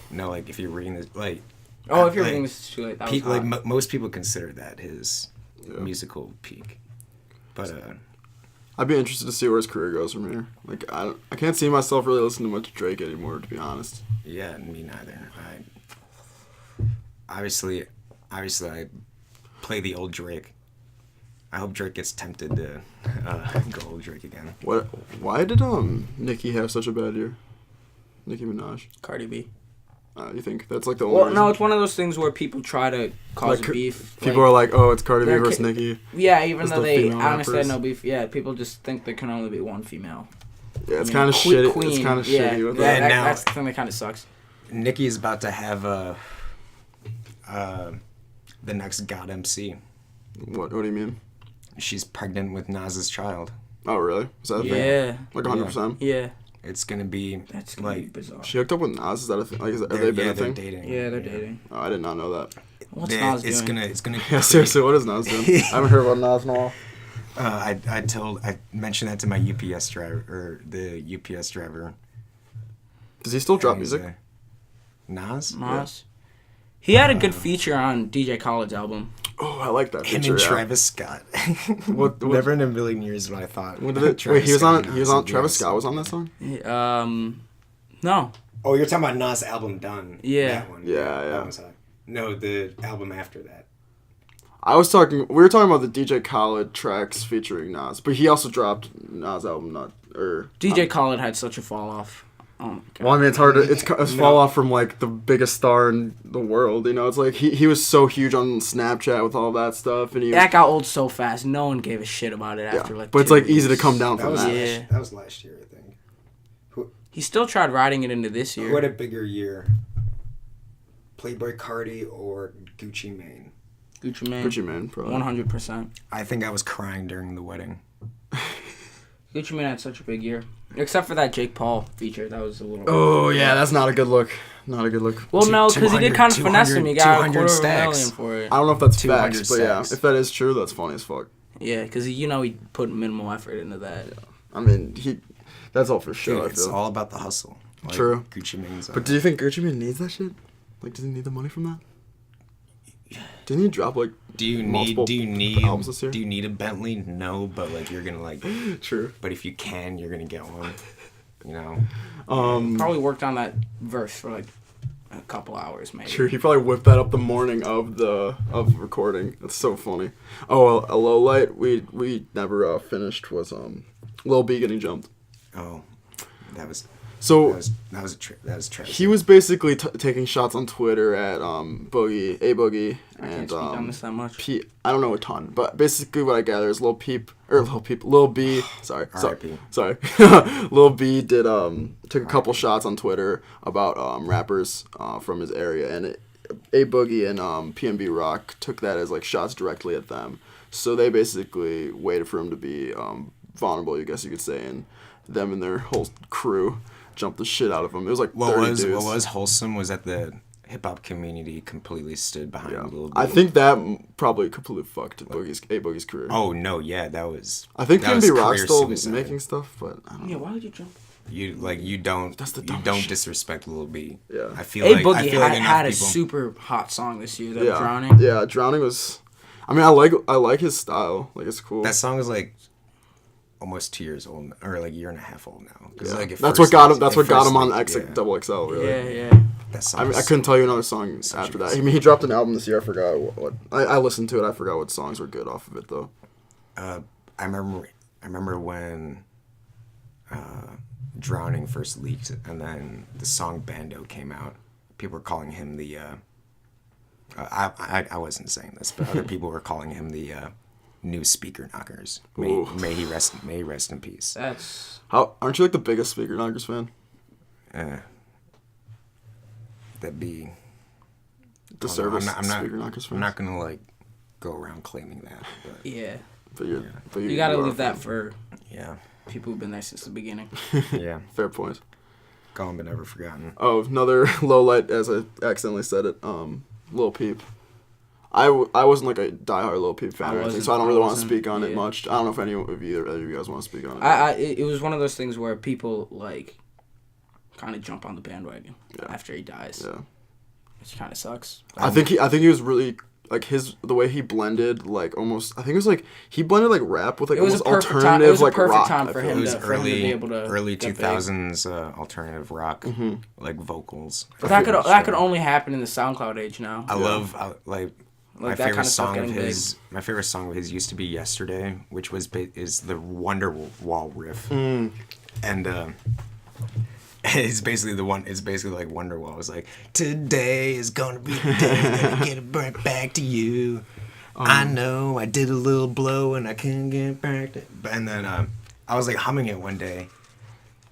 No, like if you're reading this, like Oh, if you're like, reading this, it's too late. That was like hot. most people consider that his musical peak, but I'd be interested to see where his career goes from here. Like, I can't see myself really listening to much Drake anymore, to be honest. yeah, me neither. Obviously I play the old Drake. I hope Drake gets tempted to go old Drake again. What? Why did Nicki have such a bad year? Nicki Minaj. Cardi B. You think that's like the only Well, reason? no, it's one of those things where people try to cause Like, beef. People are like, oh, it's Cardi B they're versus ca- Nicki. Yeah, even It's though the they female honestly had rappers. no beef. Yeah, people just think there can only be one female. Yeah, it's You know, kind of Queen- shitty. It's Queen, kind of yeah, shitty with yeah, that. now- that's the thing that kind of sucks. Nicki is about to have the next God MC. What do you mean? She's pregnant with Nas's child. Oh, really? Is that a thing? Yeah, Like 100%? yeah, It's gonna be that's gonna be like bizarre. She hooked up with Nas? Is that a thing? Like, have they're- they been yeah, a they're thing? dating. Yeah, they're dating. Oh, I did not know that. What's Nas doing? It's gonna. Yeah, seriously, what is Nas doing? I haven't heard about Nas in a while. I mentioned that to my UPS driver, or the UPS driver. Does he still drop And he's music? like, Nas? Nas. He had a good feature on DJ Khaled's album. Oh, I like that Him feature, and yeah. Travis Scott. What- Never in a million years would I thought. When did it? Travis Wait, he was Scott on. and He was Nas on. would be Travis the Scott was same. on that song. No. Oh, you're talking about Nas' album Done. Yeah. That one. Yeah, That yeah. one's hot. No, the album after that. I was talking. We were talking about the DJ Khaled tracks featuring Nas, but he also dropped Nas album. DJ Khaled had such a fall off. Oh my god. Well, I mean, it's hard to. It's No. fall off from like the biggest star in the world. You know, it's like he was so huge on Snapchat with all that stuff, and he. That got old so fast. No one gave a shit about it after Yeah, like. but it's 2 like easy to weeks. come down That from was that. Yeah. that was last year, I think. He still tried riding it into this Who year. had a bigger year? Playboy Cardi or Gucci Mane? Gucci Mane. Gucci Mane, probably. 100%. I think I was crying during the wedding. Gucci Mane had such a big year, except for that Jake Paul feature. That was a little. Oh yeah, that's not a good look. Not a good look. Well, no, because he did 200 kind of finesse him. He got a 200 quarter of a stacks. million for it. I don't know if that's 200 facts, but yeah, stacks. if that is true, that's funny as fuck. Yeah, because you know he put minimal effort into that. I mean, that's all for sure. Dude, I it's feel. all about the hustle. Like, True. Gucci Mane's. But do you think Gucci Mane needs that shit? Like, does he need the money from that? Didn't he drop like? Do you multiple need albums this year? do you need a Bentley? No, but like you're gonna like. True. But if you can, you're gonna get one. You know. Probably worked on that verse for like a couple hours, maybe. True. He probably whipped that up the morning of recording. That's so funny. Oh, a low light we never finished was Lil B getting jumped. Oh, that was So that was trash. he was basically taking shots on Twitter at Boogie, Boogie, I can't and speak on this that much. I don't know a ton, but basically what I gather is Lil B. Sorry. Lil B did took a couple shots on Twitter about rappers from his area, and Boogie and PNB Rock took that as like shots directly at them. So they basically waited for him to be vulnerable, I guess you could say, and them and their whole crew jumped the shit out of him. It was like 30 dudes. What was wholesome was that the hip hop community completely stood behind Lil B. I think that probably completely fucked Boogie's career. Oh no, yeah, that was. I think that PNB was Rock's career still suicide. making stuff, but I don't know. Yeah, why would you jump? You don't That's the you dumbest don't shit. disrespect Lil B. Yeah. I feel A like Boogie I feel like enough had a people. super hot song this year, though, Yeah, Drowning. Yeah, Drowning was. I mean, I like his style. Like, it's cool. That song is like almost 2 years old, or like a year and a half old now. 'Cause, Yeah. like, at That's first what got it- him. That's at what got first him on it- X yeah. Double XL. Really. Yeah. That song. I mean, I was- couldn't tell you another song Such a after good that. I mean, he dropped an album this year. I forgot what. I listened to it. I forgot what songs were good off of it though. I remember when Drowning first leaked, and then the song Bando came out. People were calling him the. I wasn't saying this, but other people were calling him the new Speaker Knockers. Ooh. May he rest in peace. That's. Aren't you like the biggest Speaker Knockers fan? That'd be. The I don't know, service. I'm not. Speaker knockers I'm fans. not gonna like go around claiming that. But Yeah. But you're, Yeah. but You gotta are a leave that fan. for yeah, people who've been there since the beginning. yeah. Fair point. Gone but never forgotten. Oh, another low light, as I accidentally said it. Lil Peep. I wasn't like a diehard Lil Peep fan I or anything, wasn't- so I don't I really want to wasn't, speak on it yeah. much. I don't know if any of you guys want to speak on it. It was one of those things where people like kind of jump on the bandwagon Yeah. after he dies, Yeah. which kind of sucks. I think he was really like the way he blended like almost. I think it was like he blended like rap with like It was almost a perfect time. It alternative was a like perfect rock. time I for feel. him It was to be early able to early get big. 2000s alternative rock, Mm-hmm. like vocals. But that could only happen in the SoundCloud age now. I love like my that favorite kind of stuff song of getting his. My favorite song of his used to be "Yesterday," which is the Wonderwall riff, Mm. and it's basically the one. It's basically like Wonderwall. It's like today is gonna be the day that I get it burnt back to you. I know I did a little blow and I couldn't get back to. And then I was like humming it one day,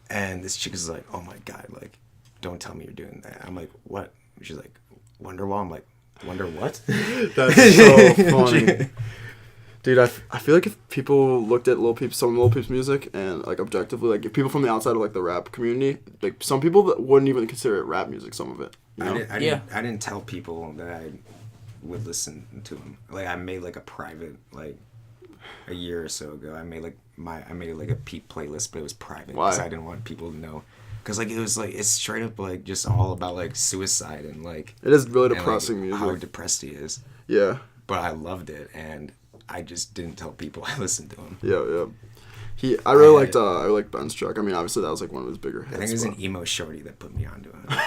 and this chick is like, "Oh my god, like, don't tell me you're doing that." I'm like, "What?" She's like, "Wonderwall." I'm like, "Wonder what?" That's so funny. Dude, I feel like if people looked at some of Lil Peep's music and like objectively, like if people from the outside of like the rap community, like some people that wouldn't even consider it rap music, some of it. You know? I didn't tell people that I would listen to him. Like I made like a private like a year or so ago. I made like a Peep playlist, but it was private Why? because I didn't want people to know. Because like it was like it's straight up like just all about like suicide and like It is really and, like, depressing music. how depressed he is. Yeah, But I loved it and I just didn't tell people I listened to him. yeah. I really liked Ben's track. I mean, obviously that was like one of his bigger hits. I think it was but- an emo shorty that put me onto it.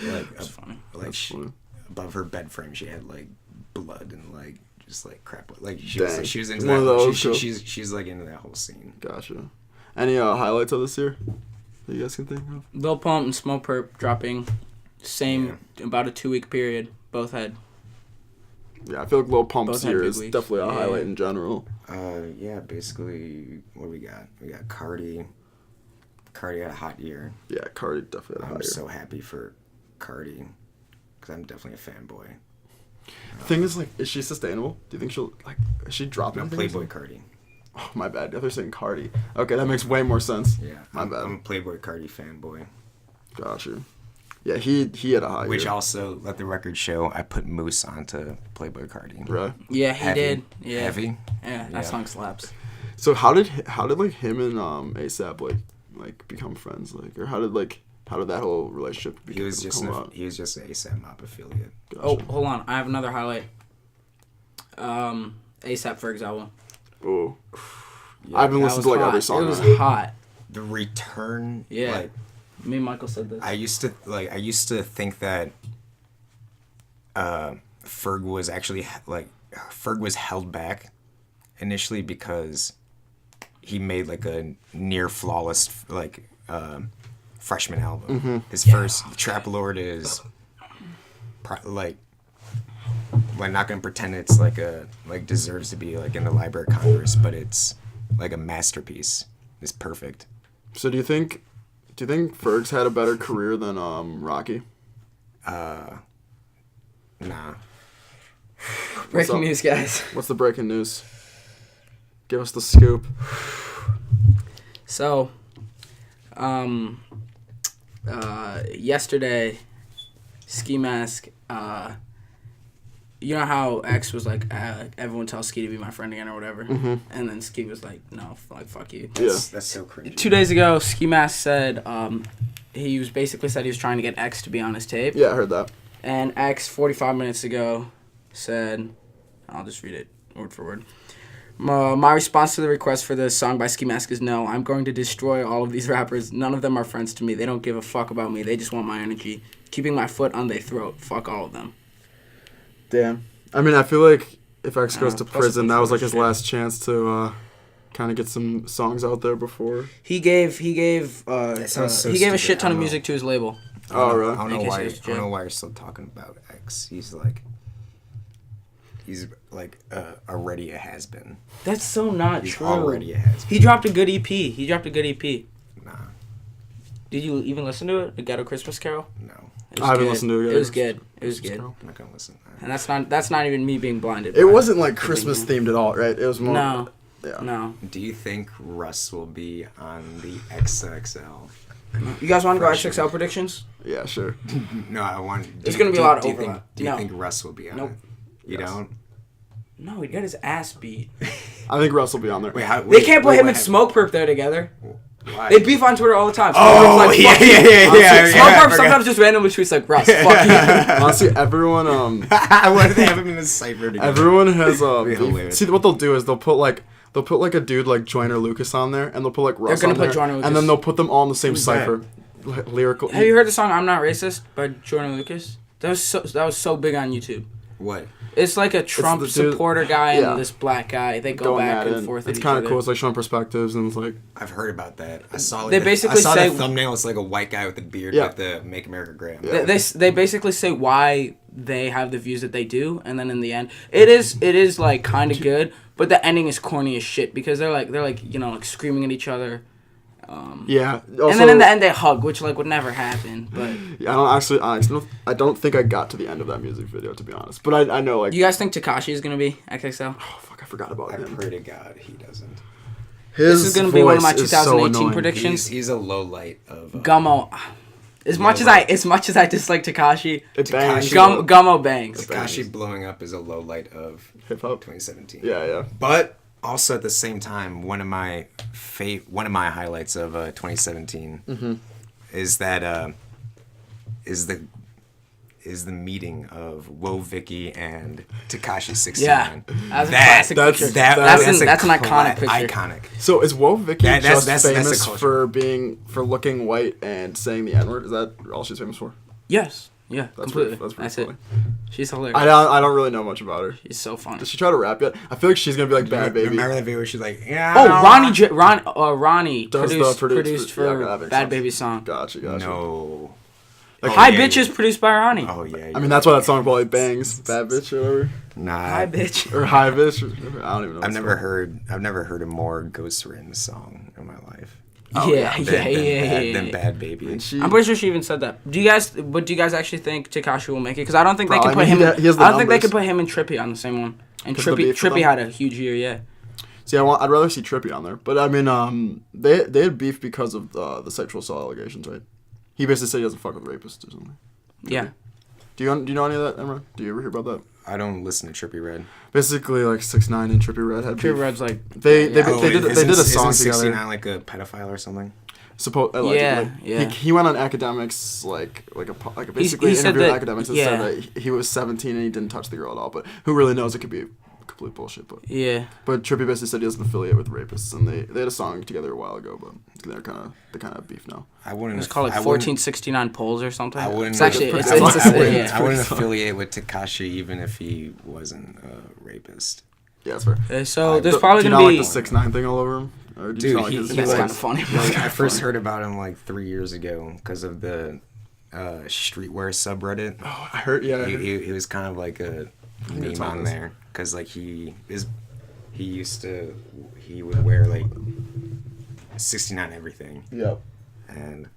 That's funny. Like That's funny. above her bed frame, she had like blood and like just like crap. Like she Dang. was, she was into One of that. those, cool. She's like into that whole scene. Gotcha. Any highlights of this year that you guys can think of? Lil Pump and Smoke Perp dropping about a 2-week period. Both had. Yeah, I feel like Lil Pump's Both had year big is weeks. definitely a Yeah. highlight in general. Yeah, basically, what do we got? We got Cardi. Cardi had a hot year. Yeah, Cardi definitely had a high I'm year. so happy for Cardi because I'm definitely a fanboy. Thing is, like, is she sustainable? Do you think she'll, like, is she dropping No, anything or Playboy something? Cardi. Oh, my bad. They're saying Cardi. Okay, that makes way more sense. Yeah, My bad. I'm a Playboy Cardi fanboy. Gotcha. Yeah, he had a high Which year. also, let the record show, I put Moose onto Playboy Cardi. Right. Yeah, he Heavy. did. Yeah. Heavy. Yeah, that Yeah. song slaps. So how did like him and ASAP like become friends, like, or how did that whole relationship He was just come an about? ASAP Mob affiliate. Gotcha. Oh, hold on. I have another highlight. ASAP Ferg's album. Oh. Yeah, I haven't That listened was to like hot. every song. It was on it. hot. The return. Yeah. Like, Me and Michael said this. I used to think that Ferg was actually Ferg was held back initially because he made like a near flawless freshman album. Mm-hmm. His first Trap Lord is like not gonna pretend it's deserves to be like in the Library of Congress, but it's like a masterpiece. It's perfect. So do you think Ferg's had a better career than Rocky? Nah. Breaking up? news, guys. What's the breaking news? Give us the scoop. So, yesterday, Ski Mask, you know how X was like, everyone tells Ski to be my friend again or whatever? Mm-hmm. And then Ski was like, no, like, fuck you. Yeah. That's so cringy. 2 days ago, Ski Mask said, he was basically said he was trying to get X to be on his tape. Yeah, I heard that. And X, 45 minutes ago, said, I'll just read it word for word. My response to the request for the song by Ski Mask is no. I'm going to destroy all of these rappers. None of them are friends to me. They don't give a fuck about me. They just want my energy. Keeping my foot on their throat. Fuck all of them. Damn. I mean, I feel like if X goes to plus prison, it's that was like full his of shit. last chance to kind of get some songs out there before. He gave sounds so he gave a stupid. shit ton I of don't music to his label. Oh, really? I don't know In case why. it was I don't know Jim. why you're still talking about X. He's like already a has been. That's so not He's true. already a has been. He dropped a good EP. Nah. Did you even listen to it? The Ghetto Christmas Carol? No, It was I haven't good. listened to it. It was good. It was good. I'm not gonna listen to that. And that's not even me being blinded. It by wasn't like Christmas themed at all, right? It was more. No. Yeah. No. Do you think Russ will be on the XXL? You guys want to go Pressure. XXL predictions? Yeah, sure. No, I want. There's gonna be a lot of do you think- overlap. Do you No. think Russ will be on Nope. it? You Yes. don't? No, he got his ass beat. I think Russ will be on there. Wait, how? They can't put him and Smoke Perp there together. Why? They beef on Twitter all the time. Oh, Smoke Perp's yeah, "Fuck you." yeah. Smoke I Perp forgot. sometimes just randomly tweets like, Russ, fuck you. Honestly, everyone Why do they have him in a cipher together? everyone has Be hilarious. see what they'll do is they'll put like a dude like Joyner Lucas on there, and they'll put like Russ gonna on put there, Joyner and Lucas. then they'll put them all in the same Who's that? cipher. Lyrical. Have you heard the song I'm Not Racist by Jordan Lucas? That was so big on YouTube. What? It's like a Trump the dude- supporter guy yeah. and this black guy. They go going back at and it? forth. It's kind kind of cool. It's like showing perspectives, and it's like I've heard about that. I saw. Like, They basically I saw say- the thumbnail. It's like a white guy with a beard Yeah. with the "Make America Great." Yeah. They basically say why they have the views that they do, and then in the end, it is like kind of good, but the ending is corny as shit because they're like like screaming at each other, yeah. Also, and then in the end they hug, which like would never happen. But I don't think I got to the end of that music video, to be honest. But I know like you guys think Tekashi is gonna be XXL? oh fuck, I forgot about I him. pray to God he doesn't. His This is gonna be one of my voice is so 2018 annoying. predictions. He's a low light of. Gummo. As much as I dislike Tekashi, It bangs. Tekashi- Gummo bangs. Tekashi blowing up is a low light of Hip hop. 2017. Yeah. But also at the same time, one of my highlights of 2017 is that is the meeting of Wo Vicky and Tekashi 69. Yeah, that's a classic picture. that's That's an iconic picture. Iconic. So is Wo Vicky That's just a famous culture. for looking white and saying the N-word? Is that all she's famous for? Yes. Yeah. That's Completely. pretty That's funny. it. She's hilarious. I don't really know much about her. She's so funny. Does she try to rap yet? I feel like she's gonna be like Bad Baby. Remember that video where she's like, yeah. Oh, Ronnie Does produced for yeah, that makes Bad sense. Baby's song. Gotcha. No. Like, Hi yeah, Bitches produced by Ronnie. Oh yeah. I mean, that's why that song probably bangs. Bad bitch or whatever. Nah. Hi Bitch. Or High bitch. Or, I don't even know. I've never heard a more ghost written song in my life. Yeah. Than Bad Baby. And she, I'm pretty sure she even said that. Do you guys actually think Tekashi will make it? Because I don't think they Probably. could put I mean, him. he has the I don't think they numbers. could put him and Trippy on the same one. And 'Cause of the Trippy beef with Trippy them? had a huge year. Yeah. see, I'd rather see Trippy on there. But I mean, they had beef because of the sexual assault allegations, right? He basically said he doesn't fuck with rapists or something. Yeah. Do you know any of that, Emma? Do you ever hear about that? I don't listen to Trippy Red. Basically, like 6ix9ine and Trippy Red had beef. Trippy Red's like. They yeah. did a song isn't together. 69 like a pedophile or something? Yeah. He went on academics like basically he said interviewed that- academics and yeah. said that he was 17 and he didn't touch the girl at all. But who really knows? It could be complete bullshit. Yeah. But Trippy basically said he doesn't affiliate with rapists, and they had a song together a while ago, but they're kind of beef now. I wouldn't. It's called like 1469 polls or something. I wouldn't. It's actually pretty- it's I a, wouldn't- yeah. I wouldn't affiliate with Tekashi even if he wasn't a rapist. Yeah, that's fair. So there's probably do you gonna not be. like the 6ix9ine thing all over him? Or do you Dude, not like his That's voice? kind of funny. Like, I first heard about him like 3 years ago because of the streetwear subreddit. Oh, I heard. Yeah. He was kind of like a think it's meme on on this. there because like he would wear like 69 everything, Yep. and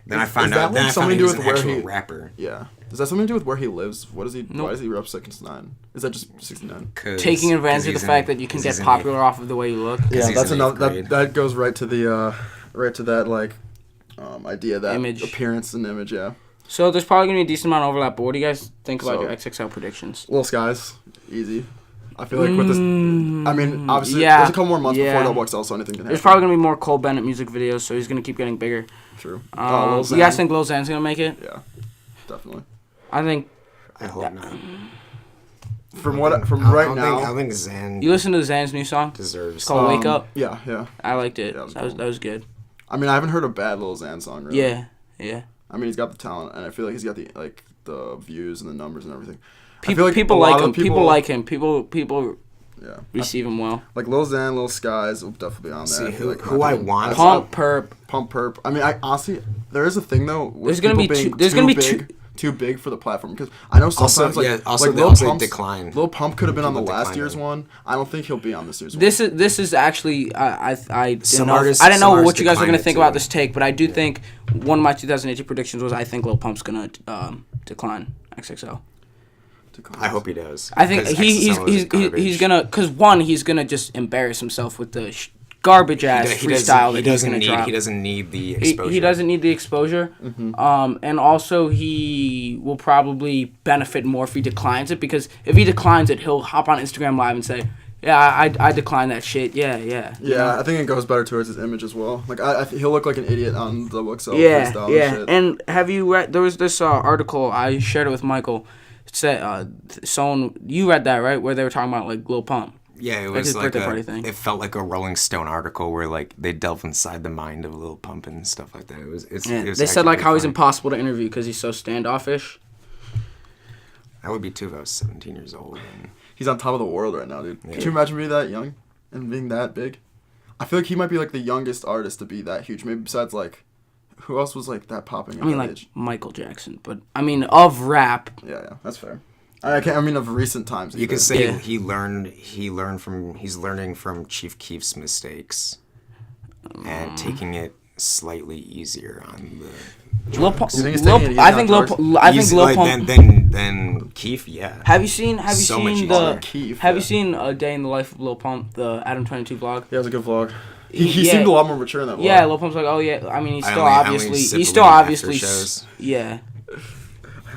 then I found that out. Then like I found something out he to was do an with where actual he- rapper. Yeah. Does that something to do with where he lives? What is he? Nope. Why does he rep 6ix9ine? Is that just 69? 'Cause- Taking advantage 'cause of the he's fact in- that you can 'cause get he's in popular off of the way you look. Yeah, he's that's in another. eighth grade. That goes right to the that like idea that Image. appearance and image. Yeah. So there's probably gonna be a decent amount of overlap. But what do you guys think about So- your XXL predictions? Little Skies, easy. I feel like with this, I mean, obviously, yeah, there's a couple more months yeah. before Double XL, so anything can happen. There's probably gonna be more Cole Bennett music videos, so he's gonna keep getting bigger. True. You Lil Xan. guys think Lil Xan's gonna make it? Yeah, definitely. I think. I hope not. From I right don't now, think, I don't think Xan You listen to Xan's new song? deserves. It's called Wake Up. Yeah. I liked it. Yeah, it was that was cool. that was good. I mean, I haven't heard a bad Lil Xan song. Really. Yeah. I mean, he's got the talent, and I feel like he's got the views and the numbers and everything. I People feel people a lot like of him. People like him. People Yeah. receive him well. Like Lil Xan, Lil Skies will definitely be on there. See, I feel like who I want- Pump Perp. Pump Perp. I mean, I honestly, there is a thing though. With There's gonna be people being two. There's gonna be big, too big for the platform. Because I know sometimes also Lil also Pump's, decline. Lil Pump could have been on the People last decline year's them. one. I don't think he'll be on this year's one. This is actually I didn't know, artists- I didn't know some what you guys were artists gonna decline think it about too. this take, but I do think one of my 2018 predictions was I think Lil Pump's gonna decline XXL. I hope he does. I think because he's XXL is garbage. he's gonna, because one, he's gonna just embarrass himself with the garbage ass freestyle that he's gonna drop. He doesn't need the He exposure. doesn't need the exposure. And also he will probably benefit more if he declines it, because if he declines it, he'll hop on Instagram Live and say, "Yeah, I declined that shit. Yeah." Yeah, I think it goes better towards his image as well. Like, he'll look like an idiot on the XL Yeah, freestyle yeah. and shit. And have you read? There was this article, I shared it with Michael. It said you read that, right? Where they were talking about like Lil Pump. Yeah, it Like was his like birthday party thing. it felt like a Rolling Stone article where like they delve inside the mind of Lil Pump and stuff like that. It was Yeah, it was they actually said like pretty how he's funny. impossible to interview because he's so standoffish. I would be too if I was 17 years old. And He's on top of the world right now, dude. Could you imagine being that young and being that big? I feel like he might be like the youngest artist to be that huge. Maybe besides like, who else was like that popping? I mean, that like age? Michael Jackson, but I mean of rap. Yeah, that's fair. I mean of recent times. you either. could say Yeah. he's learning from Chief Keef's mistakes and taking it slightly easier on the Lil Pump. You think he's taking it easy I on think Lil drugs? Pump. I think Easy, Lil like, Pump. then Keef, yeah. Have you seen So much the easier. Keef, Have yeah. you seen A Day in the Life of Lil Pump, the Adam 22 vlog? He has a good vlog. He Yeah. seemed a lot more mature in that vlog. Yeah, Lil Pump's like, oh yeah. I mean, I only sip alone after shows. Yeah.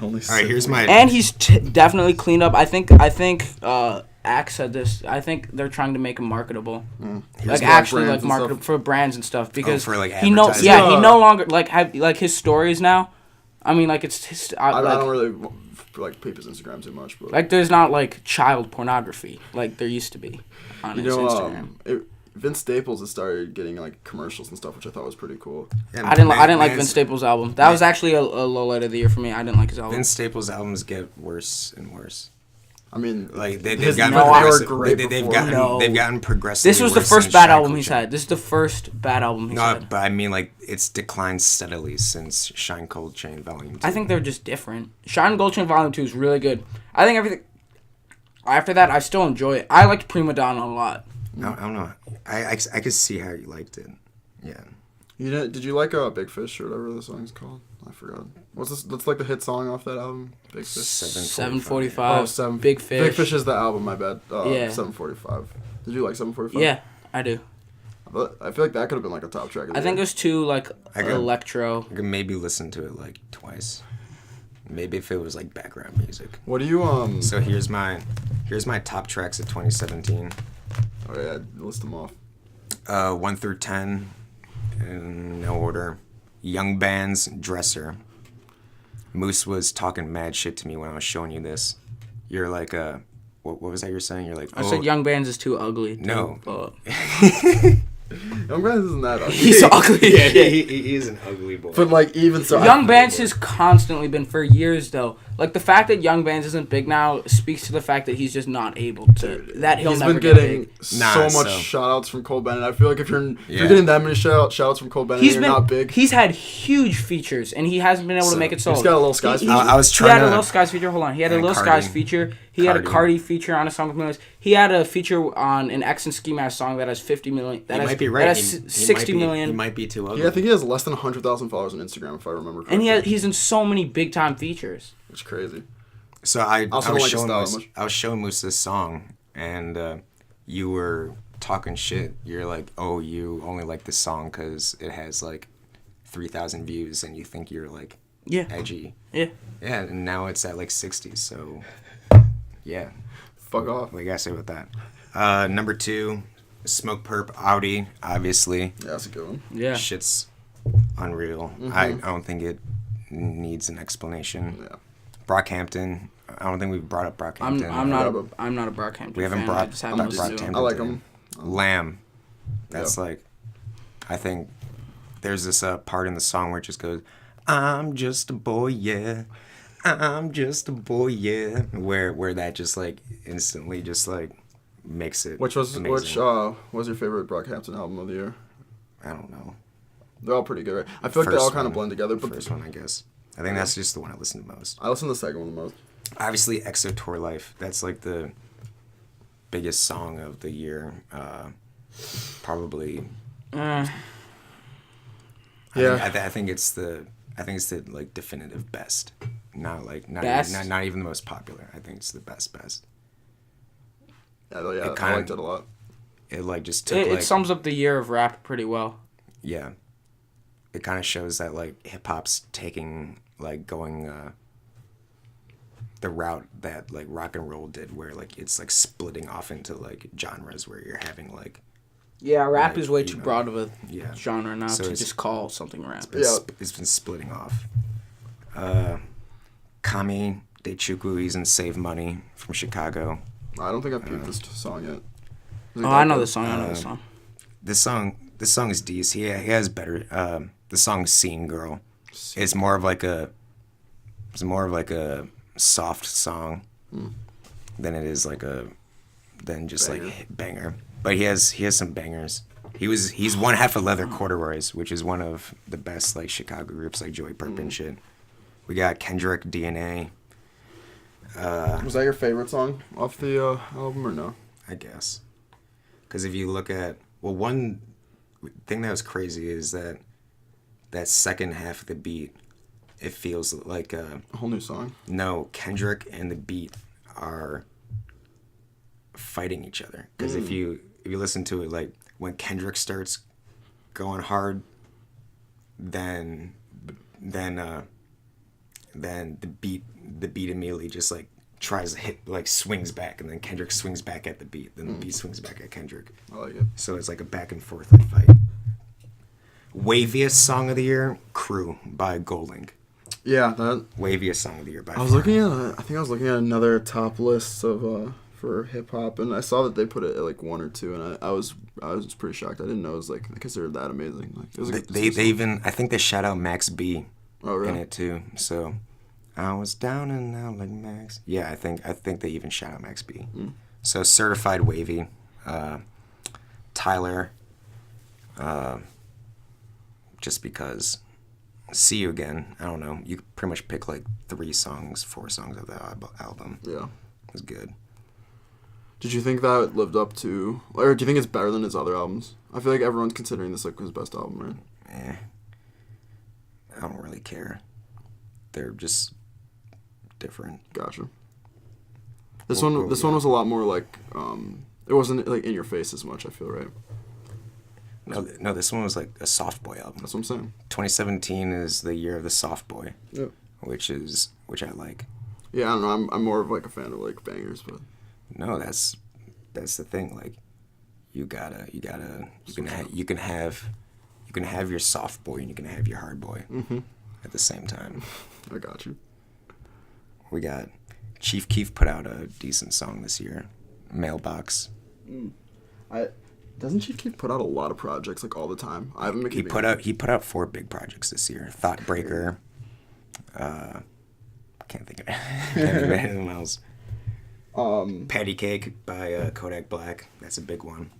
All right, here's my. And he's definitely cleaned up. I think Axe said this. I think they're trying to make him marketable, like for, actually brands like and marketable stuff. for brands and stuff, because for, like, he no advertising. yeah he no longer like have like his stories now. I mean, like it's his, I like, don't really like peep his Instagram too much, but like there's not like child pornography like there used to be on you his know, Instagram. Vince Staples has started getting like commercials and stuff, which I thought was pretty cool. Yeah, I didn't like Vance- Vince Staples' album. That was actually a low light of the year for me. I didn't like his album. Vince Staples' albums get worse and worse. I mean, Like they've his gotten no, progressive. great They've before. gotten No. they've gotten progressive. This was the first bad album he's had. This is the first bad album he's No, had. but I mean like it's declined steadily since Shine Cold Chain Volume 2. I think they're just different. Shine Gold Chain Volume 2 is really good. I think everything after that, I still enjoy it. I liked Prima Donna a lot. I don't know. I could see how you liked it. Yeah. Did you like Big Fish or whatever the song's called? I forgot. What's this? That's like the hit song off that album, Big Fish. 745. Oh, seven. Big Fish. Big Fish is the album. My bad. Yeah. 745. Did you like 745? Yeah, I do. I feel like that could have been like a top track. Of the I think year. there's two like I got- electro. I could maybe listen to it like twice. Maybe if it was like background music. What do you So here's my top tracks of 2017. Oh yeah, list them off. 1 through 10 in no order. Young Band's Dresser. Moose was talking mad shit to me when I was showing you this. You're like what was that you're saying? You're like, I said Young Bands is too ugly. No. Young Bands isn't that ugly. He's ugly. Yeah, he is an ugly boy. But like even so, Young Bands has constantly been for years though. Like the fact that Young Bands isn't big now speaks to the fact that he's just not able to. That he'll he's never been get getting big. so much shout outs from Cole Bennett. I feel like if you're Yeah. getting that many shout outs from Cole Bennett, He's and been you're not big. He's had huge features and he hasn't been able to So, make it solo. he's got a Lil Skies feature. I was He trying had a to- Lil Skies feature. Hold on, he had a and Lil Cardi. Skies feature. He had a Cardi. Cardi feature on a song with Millions. He had a feature on an X and Ski Mask song that has 50 million. That He has, might be That right. has He 60 might be, million. He might be too ugly. Yeah, I think he has less than 100,000 followers on Instagram if I remember correctly. And he's in so many big time features. It's crazy. So I Also was don't like his showing style Moose, much. I was showing Moose this song, and you were talking shit. You're like, oh, you only like this song because it has like 3,000 views, and you think you're like Yeah. edgy. Yeah. Yeah, and now it's at like 60. So yeah, Fuck off. what do you guys say about that? Number 2, Smoke Perp Audi. Obviously, Yeah, that's a good one. Yeah. shit's unreal. I don't think it needs an explanation. Yeah. Brockhampton. I don't think we've brought up Brockhampton. I'm not a Brockhampton We haven't fan. brought- I just haven't I'm listened to Brockhampton. him. I like him. Lamb. That's Yeah. like, I think there's this part in the song where it just goes, I'm just a boy, yeah. I'm just a boy, yeah. Where that just like instantly just like makes it Which was amazing. was your favorite Brockhampton album of the year? I don't know. They're all pretty good, right? I feel like they First all kind of one. blend together. But First one, I guess. I think that's just the one I listen to most. I listen to the second one the most. Obviously, EXO Tour Life. That's like the biggest song of the year. Probably. Uh, Yeah. I think it's the like definitive best. Not Best? not even the most popular. I think it's the best. Yeah, It I kinda- liked it a lot. It like just took it sums up the year of rap pretty well. yeah. It kind of shows that like hip hop's taking like going the route that like rock and roll did, where like it's like splitting off into like genres where you're having like Yeah, rap Like, is way you too know, broad of a yeah. genre now So to it's- just call something rap. Yeah. It's been splitting off. Kami Dechuku, he's in Save Money from Chicago. I don't think I've peeped this song yet. Is it Oh, I know good? the song. I know the song. This song is decent. He has better. The song "Scene Girl" is more of like a soft song than it is like than just Banger. like banger. But he has some bangers. He's one half of Leather Corduroys, which is one of the best like Chicago groups like Joey Perp and shit. We got Kendrick, DNA. Was that your favorite song off the album or no? I guess. Because if you look at, well, one thing that was crazy is that second half of the beat, it feels like A whole new song. no, Kendrick and the beat are fighting each other. Because if you listen to it, like when Kendrick starts going hard, then the beat immediately just like tries to hit, like swings back, and then Kendrick swings back at the beat, then the beat swings back at Kendrick. I like it. So it's like a back and forth like fight. Waviest song of the year, Crew by Golding. Yeah, that. Waviest song of the year by I was far. looking at. I think I was looking at another top list of for hip hop, and I saw that they put it at like 1 or 2, and I was pretty shocked. I didn't know it was like considered that amazing. Like it was a good They song. even, I think they shout out Max B Oh really? in it too. So I was down and out like Max. Yeah, I think they even shout out Max B. So Certified Wavy, Tyler, just because. See You Again. I don't know. You could pretty much pick like 4 songs of the album. Yeah. It was good. Did you think that lived up to, or do you think it's better than his other albums? I feel like everyone's considering this like his best album, right? I don't really care. They're just different. Gotcha. This Well, one, well, this yeah. one was a lot more like, it wasn't like in your face as much. I feel right. No, this one was like a soft boy album. That's what I'm saying. 2017 is the year of the soft boy, Yeah. which I like. Yeah, I don't know. I'm more of like a fan of like bangers, but No, that's the thing. Like, you can have your soft boy and you can have your hard boy at the same time. I got you. We got Chief Keef put out a decent song this year, Mailbox. Doesn't Chief Keef put out a lot of projects like all the time? I haven't been He keeping. put out 4 big projects this year. Thoughtbreaker. Can't think of anything else. Patty Cake by Kodak Black. That's a big one.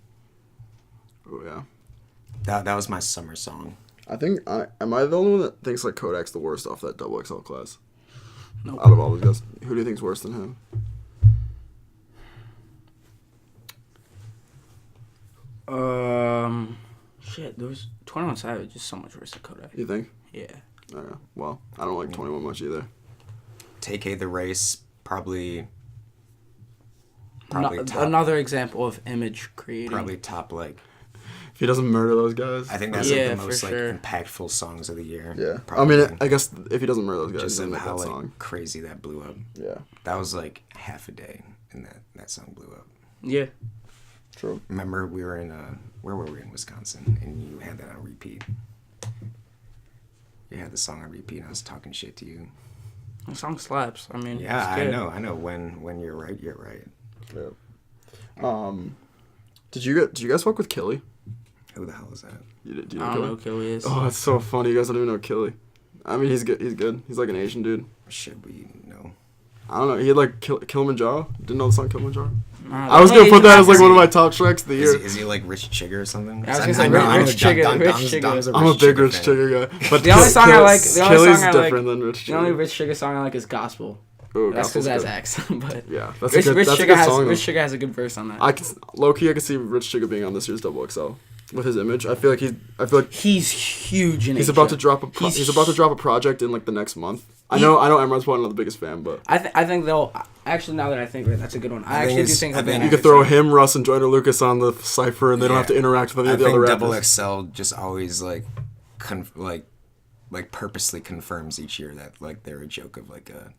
Oh yeah. That was my summer song. I think am I the only one that thinks like Kodak's the worst off that XXL class? Nope. Out of all these guys, who do you think's worse than him? Shit, there was 21 Savage is so much worse than Kodak. You think? Yeah. Okay. Well, I don't like 21 much either. Take The Race, probably No- top, another example of image creating. probably top like. If he doesn't murder those guys, I think that's Yeah, like the for most like sure. impactful songs of the year. yeah. Probably. I mean, I guess if he doesn't murder those guys, just he's of gonna make how that like song. crazy that blew up. Yeah. That was like half a day, and that song blew up. Yeah. True. Remember, we were in where were we in Wisconsin, and you had that on repeat. You had the song on repeat, and I was talking shit to you. The song slaps. I mean, Yeah, it's good. I know. When you're right, you're right. Yeah. Did you guys fuck with Killy? Who the hell is that? Do you know I don't Killy? know who Killy is. Oh, it's so funny. You guys don't even know Killy. I mean, he's good. He's good. He's like an Asian dude. Should we know? I don't know. He had like Kilimanjaro. Didn't know the song Kilimanjaro. I was gonna put that as like one of my top tracks of the year. Is he like Rich Chigga or something? I was gonna say Rich Chigga. I'm a big Rich Chigga guy. But The only song I like, Killy's different than Rich Chigga. The only Rich Chigga song I like is Gospel. Ooh, That's because Gospel's that's good. X. But Yeah, that's a good song. Rich Chigga has a good verse on that. Low key, I can see Rich Chigga being on this year's Double XL with his image. I feel like he's huge in he's about to drop a project in like the next month. I know Emron's probably not the biggest fan, but I think they'll actually, now that I think of it, that's a good one. I actually do think you could throw him, Russ, and Joyner Lucas on the cipher, and they don't have to interact with any of the other rappers. Double XL just always like purposely confirms each year that like they're a joke of like a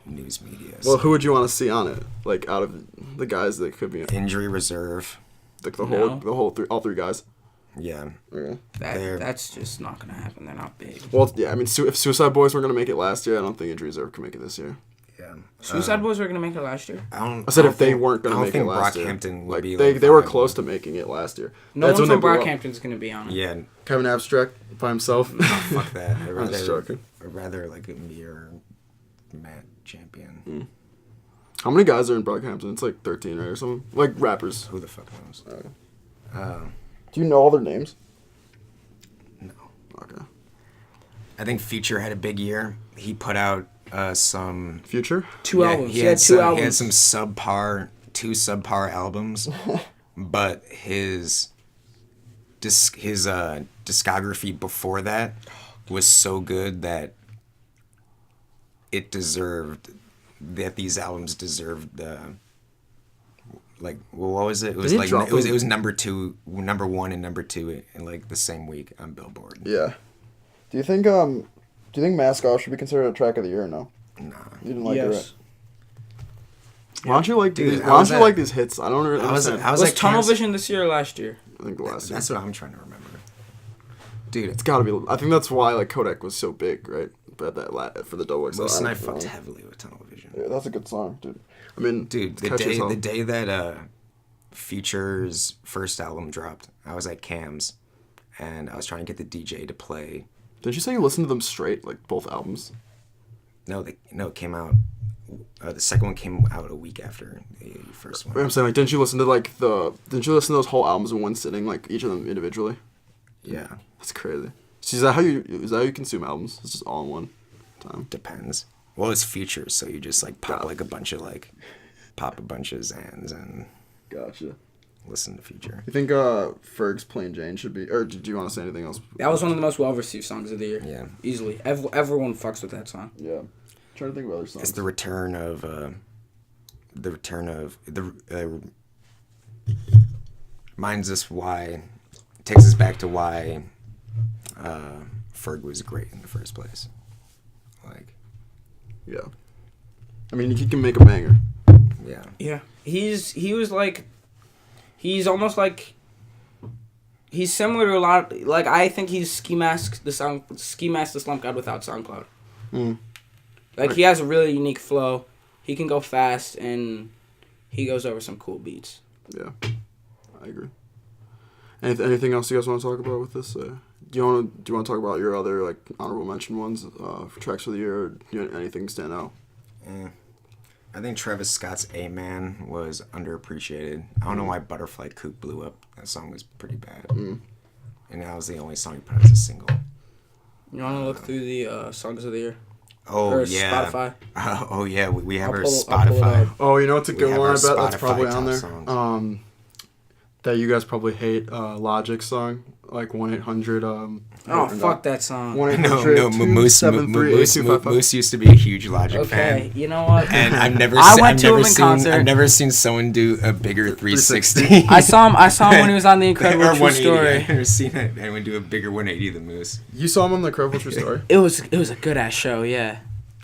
news media. Well, who would you want to see on it? Like out of the guys that could be injury reserve, like all three guys. Yeah. That's just not gonna happen. They're not big. Well, yeah. I mean, if Suicide Boys were gonna make it last year, I don't think Injury Reserve could make it this year. Yeah. Suicide Boys were gonna make it last year. I said if they weren't gonna make it last year. Brockhampton would like be they were close to making it last year. No one from Brockhampton's gonna be on it. Yeah. Kevin Abstract by himself. No, fuck that. I'd rather like me or Matt Champion. How many guys are in Brockhampton? It's like 13, right, or something. Like rappers. Who the fuck knows? Do you know all their names? No. Okay. I think Future had a big year. He put out some Future? Two albums. He had two albums. He had some two subpar albums, but his discography before that was so good that these albums deserved like, well, what was it? It was like it was number one, and number two in like the same week on Billboard. Yeah. Do you think Mask Off should be considered a track of the year or no? Nah. You didn't like it, right? Yeah. Why don't you like these? Why don't you like these hits? I don't really understand. Was Tunnel Vision this year or last year? I think last year. That's what I'm trying to remember. Dude, it's gotta be. I think that's why like Kodak was so big, right? But for the Double XL. Listen, I fucked heavily with Tunnel Vision. Yeah, that's a good song, dude. I mean, dude, the day that Future's first album dropped, I was at Cam's, and I was trying to get the DJ to play. Did you say you listened to them straight, like both albums? No, it came out. The second one came out a week after the first one. I'm saying, like, didn't you listen to those whole albums in one sitting, like each of them individually? Yeah, that's crazy. So is that how you consume albums? It's just all in one time. Depends. Well, it's Future, so you just like pop a bunch of Xans and gotcha. Listen to Future. You think Ferg's Plain Jane should be, or did you want to say anything else? That was one of the most well-received songs of the year. Yeah, easily. Everyone fucks with that song. Yeah, I'm trying to think of other songs. It's the return of takes us back to why Ferg was great in the first place. Like, yeah. I mean, he can make a banger. Yeah. Yeah. He's almost like, he's similar to a lot of, like, I think he's Ski Mask the Slump God without SoundCloud. Like, he has a really unique flow. He can go fast, and he goes over some cool beats. Yeah, I agree. Anything else you guys want to talk about with this? Do you want to talk about your other like honorable mention ones for tracks of the year? Or anything stand out? I think Travis Scott's A-Man was underappreciated. I don't know why Butterfly Coop blew up. That song was pretty bad. And that was the only song he put out as a single. You want to look through the songs of the year? Oh, or yeah. Spotify? Oh, yeah. We have our Spotify. Oh, you know what's a good one? I bet Spotify that's probably on there. Songs. That you guys probably hate, Logic song, like 1-800. Fuck that song. 1-800. Moose used to be a huge Logic fan. Okay, you know what? And I've never seen someone do a bigger 360. I saw him when he was on The Incredible True Story. I've never seen anyone do a bigger 180 than Moose. You saw him on The Incredible True Story? It was a good ass show, yeah.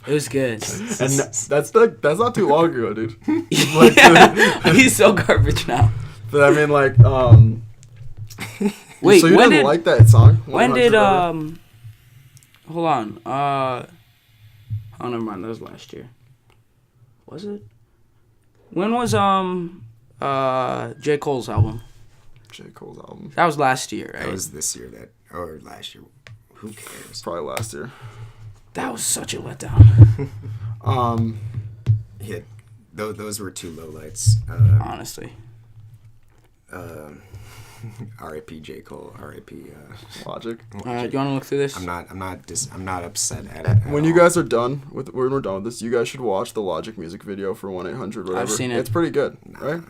It was good. And that's not too long ago, dude. He's so garbage now. But I mean, like, wait, so you didn't like that song? When did hold on, oh, never mind, that was last year. Was it? When was J. Cole's album? J. Cole's album. That was last year, right? That was this year or last year. Who cares? Probably last year. That was such a letdown. Yeah. those were two lowlights. Honestly. R.I.P. J. Cole. R.I.P. Logic. Do you want to look through this? I'm not upset at it. When you guys are done when we're done with this, you guys should watch the Logic music video for 1-800 whatever. I've seen it. It's pretty good, right?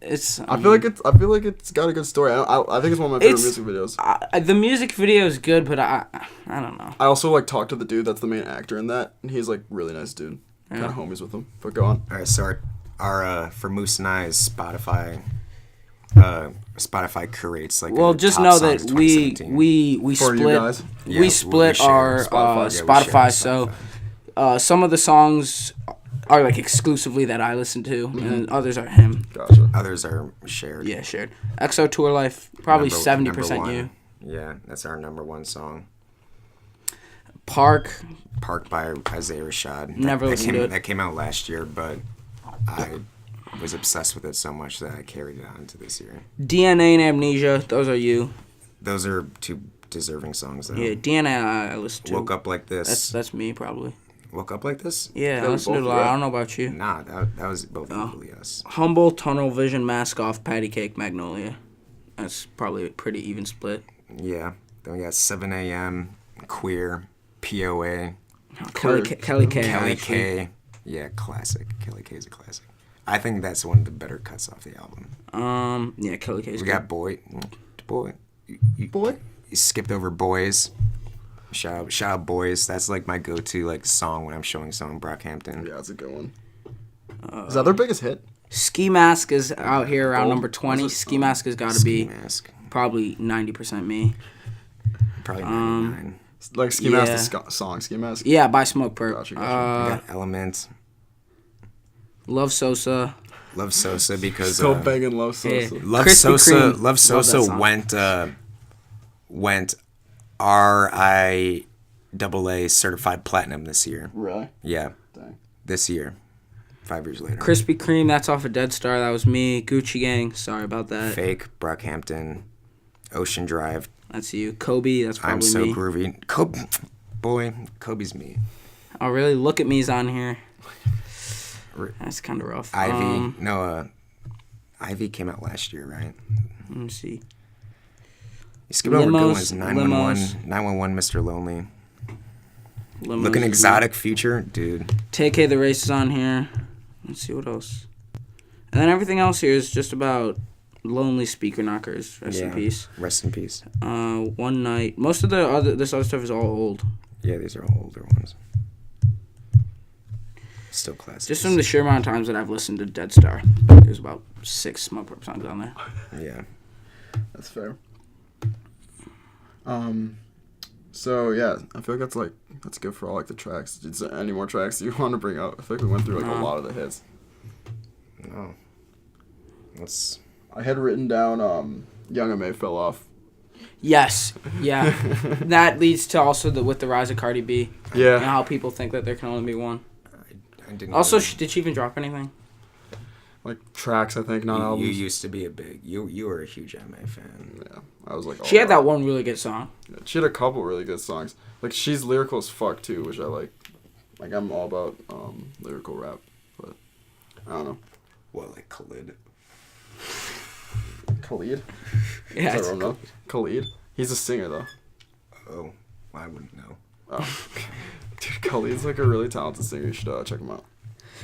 It's. I feel like it's got a good story. I think it's one of my favorite music videos. The music video is good, but I don't know. I also like talked to the dude that's the main actor in that, and he's like really nice dude. Yeah. Kind of homies with him. But go on. All right, so our for Moose and I, Spotify curates like. Well, a just top know songs that we 2017. For split you guys? Yeah, we split share our Spotify. Spotify. So some of the songs are like exclusively that I listen to, and others are him. Gotcha. Others are shared. Yeah, shared. EXO Tour Life, probably Number 70% one. you. Yeah, that's our number one song. Park. Park by Isaiah Rashad. Never listened to it. That came out last year, but I was obsessed with it so much that I carried it on into this year. DNA and Amnesia, those are you. Those are two deserving songs, though. Yeah, DNA I listen to. Woke Up Like This. That's me probably. Woke Up Like This? Yeah, I Those listen to it a both, lot. yeah. I don't know about you. Nah, that was both equally us. Humble, Tunnel Vision, Mask Off, Patty Cake, Magnolia. That's probably a pretty even split. Yeah. Then we got 7 a.m., Queer, POA, Kelly K. Kelly actually. K. Yeah, classic. Kelly K is a classic. I think that's one of the better cuts off the album. Yeah, Kelly K. We got Boy. You skipped over Boys. Shout out Boys. That's like my go-to like song when I'm showing someone Brockhampton. Yeah, that's a good one. Is that their biggest hit? Ski Mask is out here around Oh, number 20. was it? Ski Mask has got to Ski be Mask. probably 90% me. Probably 99. Like Ski Yeah. Mask, the song Ski Mask. Yeah, by Smoke Perp. Gotcha. We got Element. Love Sosa. Love Sosa because Still banging Love Sosa. Yeah. Love Krispy Sosa. Kreme. Love Love Sosa that song. went RIAA certified platinum this year. Really? Yeah, Dang. this year. 5 years later. Krispy Kreme, that's off of Dead Star. That was me. Gucci Gang, sorry about that. Fake, Brockhampton, Ocean Drive. That's you. Kobe, that's probably I'm so me. groovy. Kobe's me. Oh, really? Look at Me's on here. R- That's kind of rough. Ivy. Ivy came out last year, right? Let me see. You skipped over good Limos, ones. 911, Mr. Lonely. Limos, Looking exotic future, dude. TK the Race is on here. Let's see what else. And then everything else here is just about lonely speaker knockers. Rest in peace. Rest in peace. One Night. Most of this other stuff is all old. Yeah, these are all older ones. Still classic. Just from the sheer amount of times that I've listened to Dead Star. There's about 6 Smoke Perp songs on there. Yeah. That's fair. So yeah, I feel like that's good for all like the tracks. Is there any more tracks you want to bring up? I feel like we went through like a lot of the hits. No. Let's. I had written down Young and May fell off. Yes. Yeah. That leads to also with the rise of Cardi B. Yeah. And how people think that there can only be one. I didn't. Also, really- did she even drop anything? Like tracks, I think, not you albums. used to be you were a huge MA fan. Yeah, I was like. She had that one really good song. Yeah, she had a couple really good songs. Like she's lyrical as fuck too, which I like. Like I'm all about lyrical rap, but I don't know. Well, like Khalid. Khalid? Yeah. Is that wrong though? Khalid? He's a singer though. Oh, I wouldn't know. Oh. Dude, Khalid's like a really talented singer. You should check him out.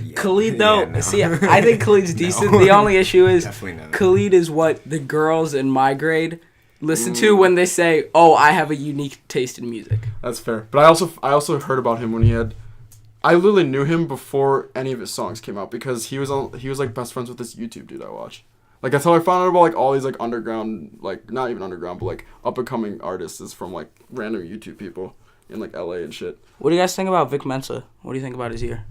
Yeah. Khalid, though, Yeah, no. see, I think Khalid's decent. The only issue is Definitely not. Khalid is what the girls in my grade listen to when they say, "Oh, I have a unique taste in music." That's fair. But I also heard about him when he had. I literally knew him before any of his songs came out because he was like best friends with this YouTube dude I watch. Like that's how I found out about like all these like underground, like not even underground, but like up and coming artists is from like random YouTube people in like LA and shit. What do you guys think about Vic Mensa? What do you think about his year?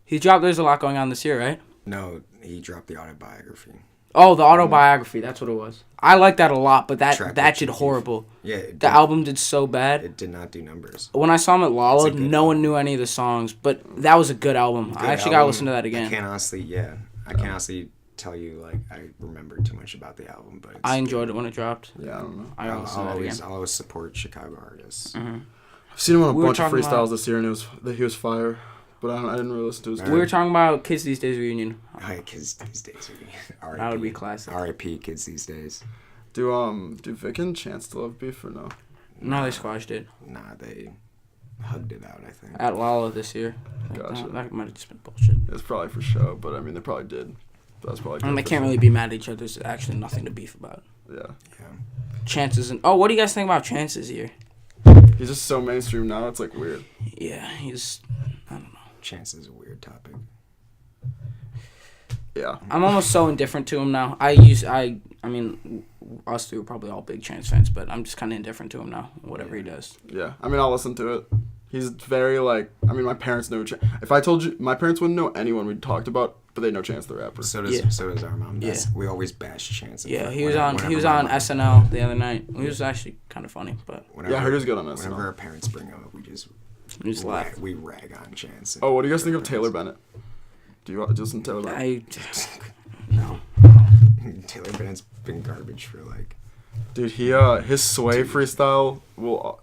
He dropped. There's a lot going on this year, right? No, he dropped the autobiography. Oh, the autobiography. That's what it was. I like that a lot, but Track that with did Chief. horrible. Yeah, The album did so bad. It did not do numbers. When I saw him at Lala, It's a good no one knew any of the songs, but that was a good album. I actually gotta listen to that I again. can't honestly tell you like I remember too much about the album, but I enjoyed it when it dropped. Yeah, I don't know. I gotta listen to that again. I'll always support Chicago artists. I've seen him on a We were bunch of talking freestyles about- this year, and he was fire. but I didn't really listen to his. We were talking about Kids These Days reunion. Alright, Kids These Days. R.I.P. That would be classic. R.I.P. Kids These Days. Do Vic and Chance still have beef or no? No, they squashed it. Nah, they hugged it out, I think. At Lala this year. Gotcha. That might have just been bullshit. It's probably for show, but I mean they probably did. That's probably. And they good can't for really be mad at each other. There's actually nothing to beef about. Yeah. Chances and what do you guys think about Chances here? He's just so mainstream now. It's like weird. Yeah, he's. I don't know. Chance is a weird topic. Yeah. I'm almost so indifferent to him now. I mean, us three are probably all big Chance fans, but I'm just kind of indifferent to him now. Whatever he does. Yeah. I mean, I'll listen to it. He's very like. I mean, my parents know. If I told you, my parents wouldn't know anyone we talked about, but they know Chance the rapper. So does our mom. Yeah. We always bash Chance. Yeah, he was on SNL the other night. He was actually kind of funny, but Yeah, I heard he was good on SNL. Whenever our parents bring him up, we just laugh. we rag on Chance. Oh, what do you guys think of Taylor Bennett? Do you listen to Taylor Bennett? No. Taylor Bennett's been garbage for like. Dude, his Sway freestyle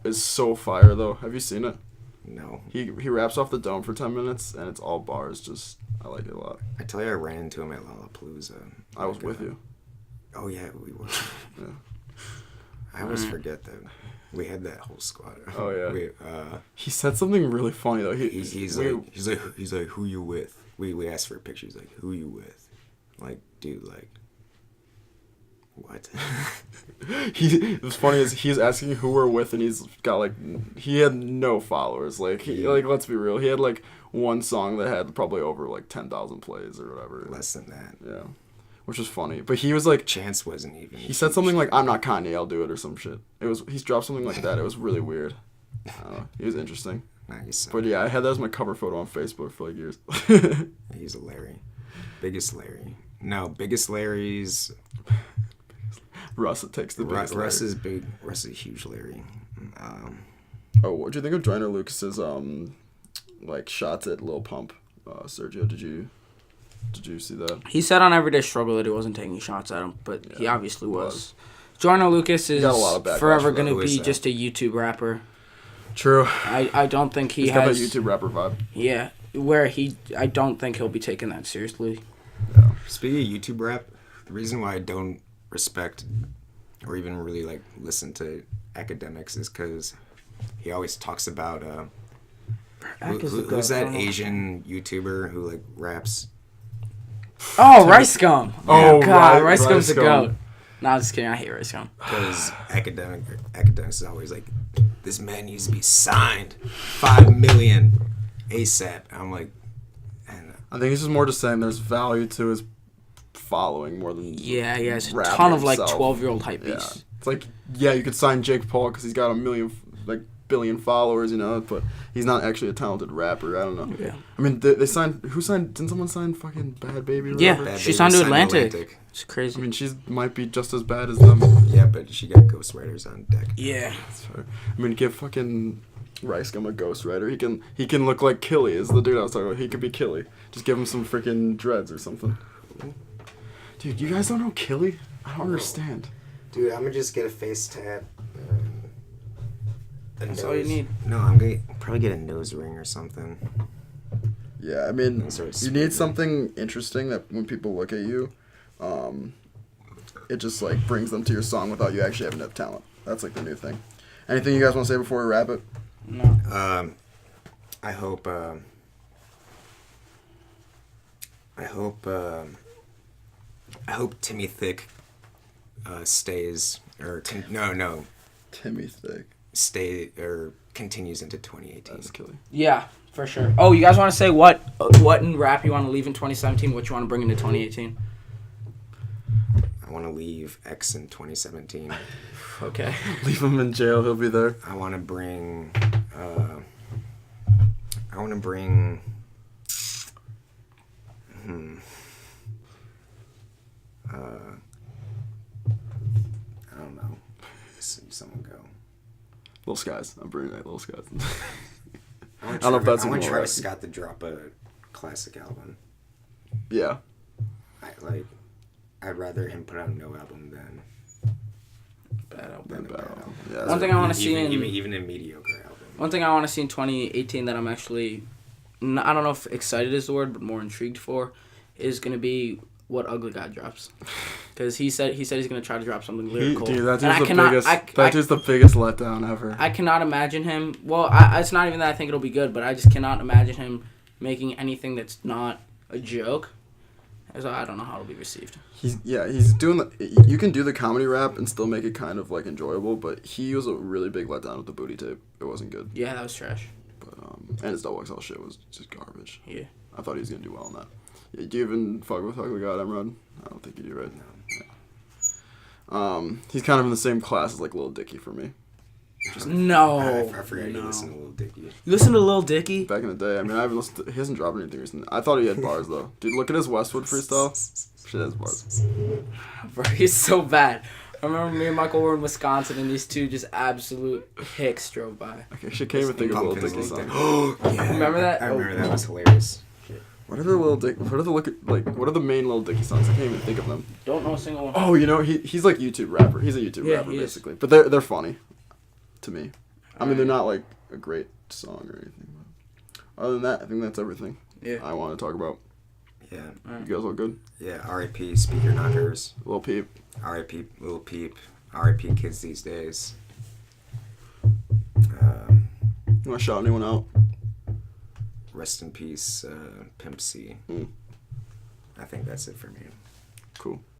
is so fire though. Have you seen it? No. He raps off the dome for 10 minutes and it's all bars. Just I like it a lot. I tell you, I ran into him at Lollapalooza. I was with you. Oh yeah, we were. Yeah. I always forget that we had that whole squad. Oh yeah. He said something really funny though. He's like who you with? We asked for a picture. He's like, who you with? Like, dude, like, what? What's funny is he's asking who we're with, and he's got like he had no followers. Like let's be real, he had like one song that had probably over like 10,000 plays or whatever. Less than that. Yeah, which was funny. But he was like, Chance wasn't even. He said something like, "I'm not Kanye, I'll do it" or some shit. He's dropped something like that. It was really weird. He was interesting. Nice. But yeah, I had that as my cover photo on Facebook for like years. He's a Larry. Biggest Larry. No, biggest Larry's. Russ takes the biggest Larry. Russ is big. Russ is huge Larry. What do you think of Joyner Lucas's like shots at Lil Pump? Sergio, did you see that? He said on Everyday Struggle that he wasn't taking shots at him, but he obviously was. Joyner Lucas is forever going to be just a YouTube rapper. True. I don't think He's got that YouTube rapper vibe. Yeah, I don't think he'll be taking that seriously. Yeah. Speaking of YouTube rap, the reason why I don't respect or even really like listen to academics is because he always talks about who's that Asian YouTuber who like raps? Oh, Rice Gum. Oh God, right, Rice Gum's a goat. No, I'm just kidding. I hate Rice Gum. Because academics is always like, this man needs to be signed, 5 million ASAP. I'm like, I think this is more just saying there's value to his following more than he has a rap ton of like himself. 12-year-old hype beats. Yeah. It's like you could sign Jake Paul because he's got a billion followers, but he's not actually a talented rapper. I don't know. Yeah. I mean, they signed. Who signed? Didn't someone sign fucking Bad Baby? Or yeah, whatever? she signed to Atlantic. It's crazy. I mean, she might be just as bad as them. Yeah, but she got ghostwriters on deck. Yeah. I mean, give fucking Rice Gum a ghostwriter. He can look like Killy is the dude I was talking about. He could be Killy. Just give him some freaking dreads or something. Dude, you guys don't know Killy? I don't understand. Dude, I'm gonna just get a face tat. That's all you need. No, I'm gonna probably get a nose ring or something. Yeah, I mean, you need something interesting that when people look at you, it just like brings them to your song without you actually having to have talent. That's like the new thing. Anything you guys want to say before we wrap it? No. I hope Timmy Thick stays or Timmy Thick continues into 2018. That's killing. Yeah, for sure. Oh, you guys want to say what in rap you want to leave in 2017? What you want to bring into 2018? I want to leave X in 2017. Okay. Leave him in jail. He'll be there. I want to bring. I don't know. See someone go. Little Skies. I'm bringing that Little Skies. I don't know if that's I want more Travis rap. Scott to drop a classic album. Yeah. I'd rather him put out no album than Bad album. a bad album. Yeah, One thing I want to see even a mediocre album. One thing I want to see in 2018 that I'm actually I don't know if excited is the word, but more intrigued for, is gonna be what Ugly God drops. Because he said he's gonna try to drop something lyrical. Dude, that's And I just cannot- the biggest letdown ever. I cannot imagine him. Well, it's not even that I think it'll be good, but I just cannot imagine him making anything that's not a joke. So I don't know how it'll be received. He's doing you can do the comedy rap and still make it kind of like enjoyable, but he was a really big letdown with the booty tape. It wasn't good. Yeah, that was trash. But and his double XL shit was just garbage. Yeah. I thought he was gonna do well on that. Yeah, do you even fuck with Ugly God, Emrod? I don't think you do, right? No. Yeah. He's kind of in the same class as like Lil Dicky for me. No. I forgot you listen to Lil Dicky. You listen to Lil Dicky? Back in the day, I mean, I haven't listened to, he hasn't dropped anything recently. I thought he had bars though. Dude, look at his Westwood freestyle. Shit has bars. Bro, he's so bad. I remember me and Michael were in Wisconsin and these two just absolute hicks drove by. Okay, shit, can't even think of Lil Pumpkins, Dicky's Lil song. Dicky. Yeah, Remember that? I remember that was hilarious. What are the main Lil Dicky songs? I can't even think of them. Don't know a single one. Oh, you know, he's like YouTube rapper. He's a YouTube Yeah, rapper he is. basically. But they're funny to me. I mean, they're not like a great song or anything. But other than that, I think that's everything Yeah. I want to talk about. Yeah. You guys all good? Yeah. R.I.P. Speaker Knockers. Lil Peep. R.I.P. Lil Peep. R.I.P. Kids these days. You want to shout anyone out? Rest in peace, Pimp C. Mm. I think that's it for me. Cool.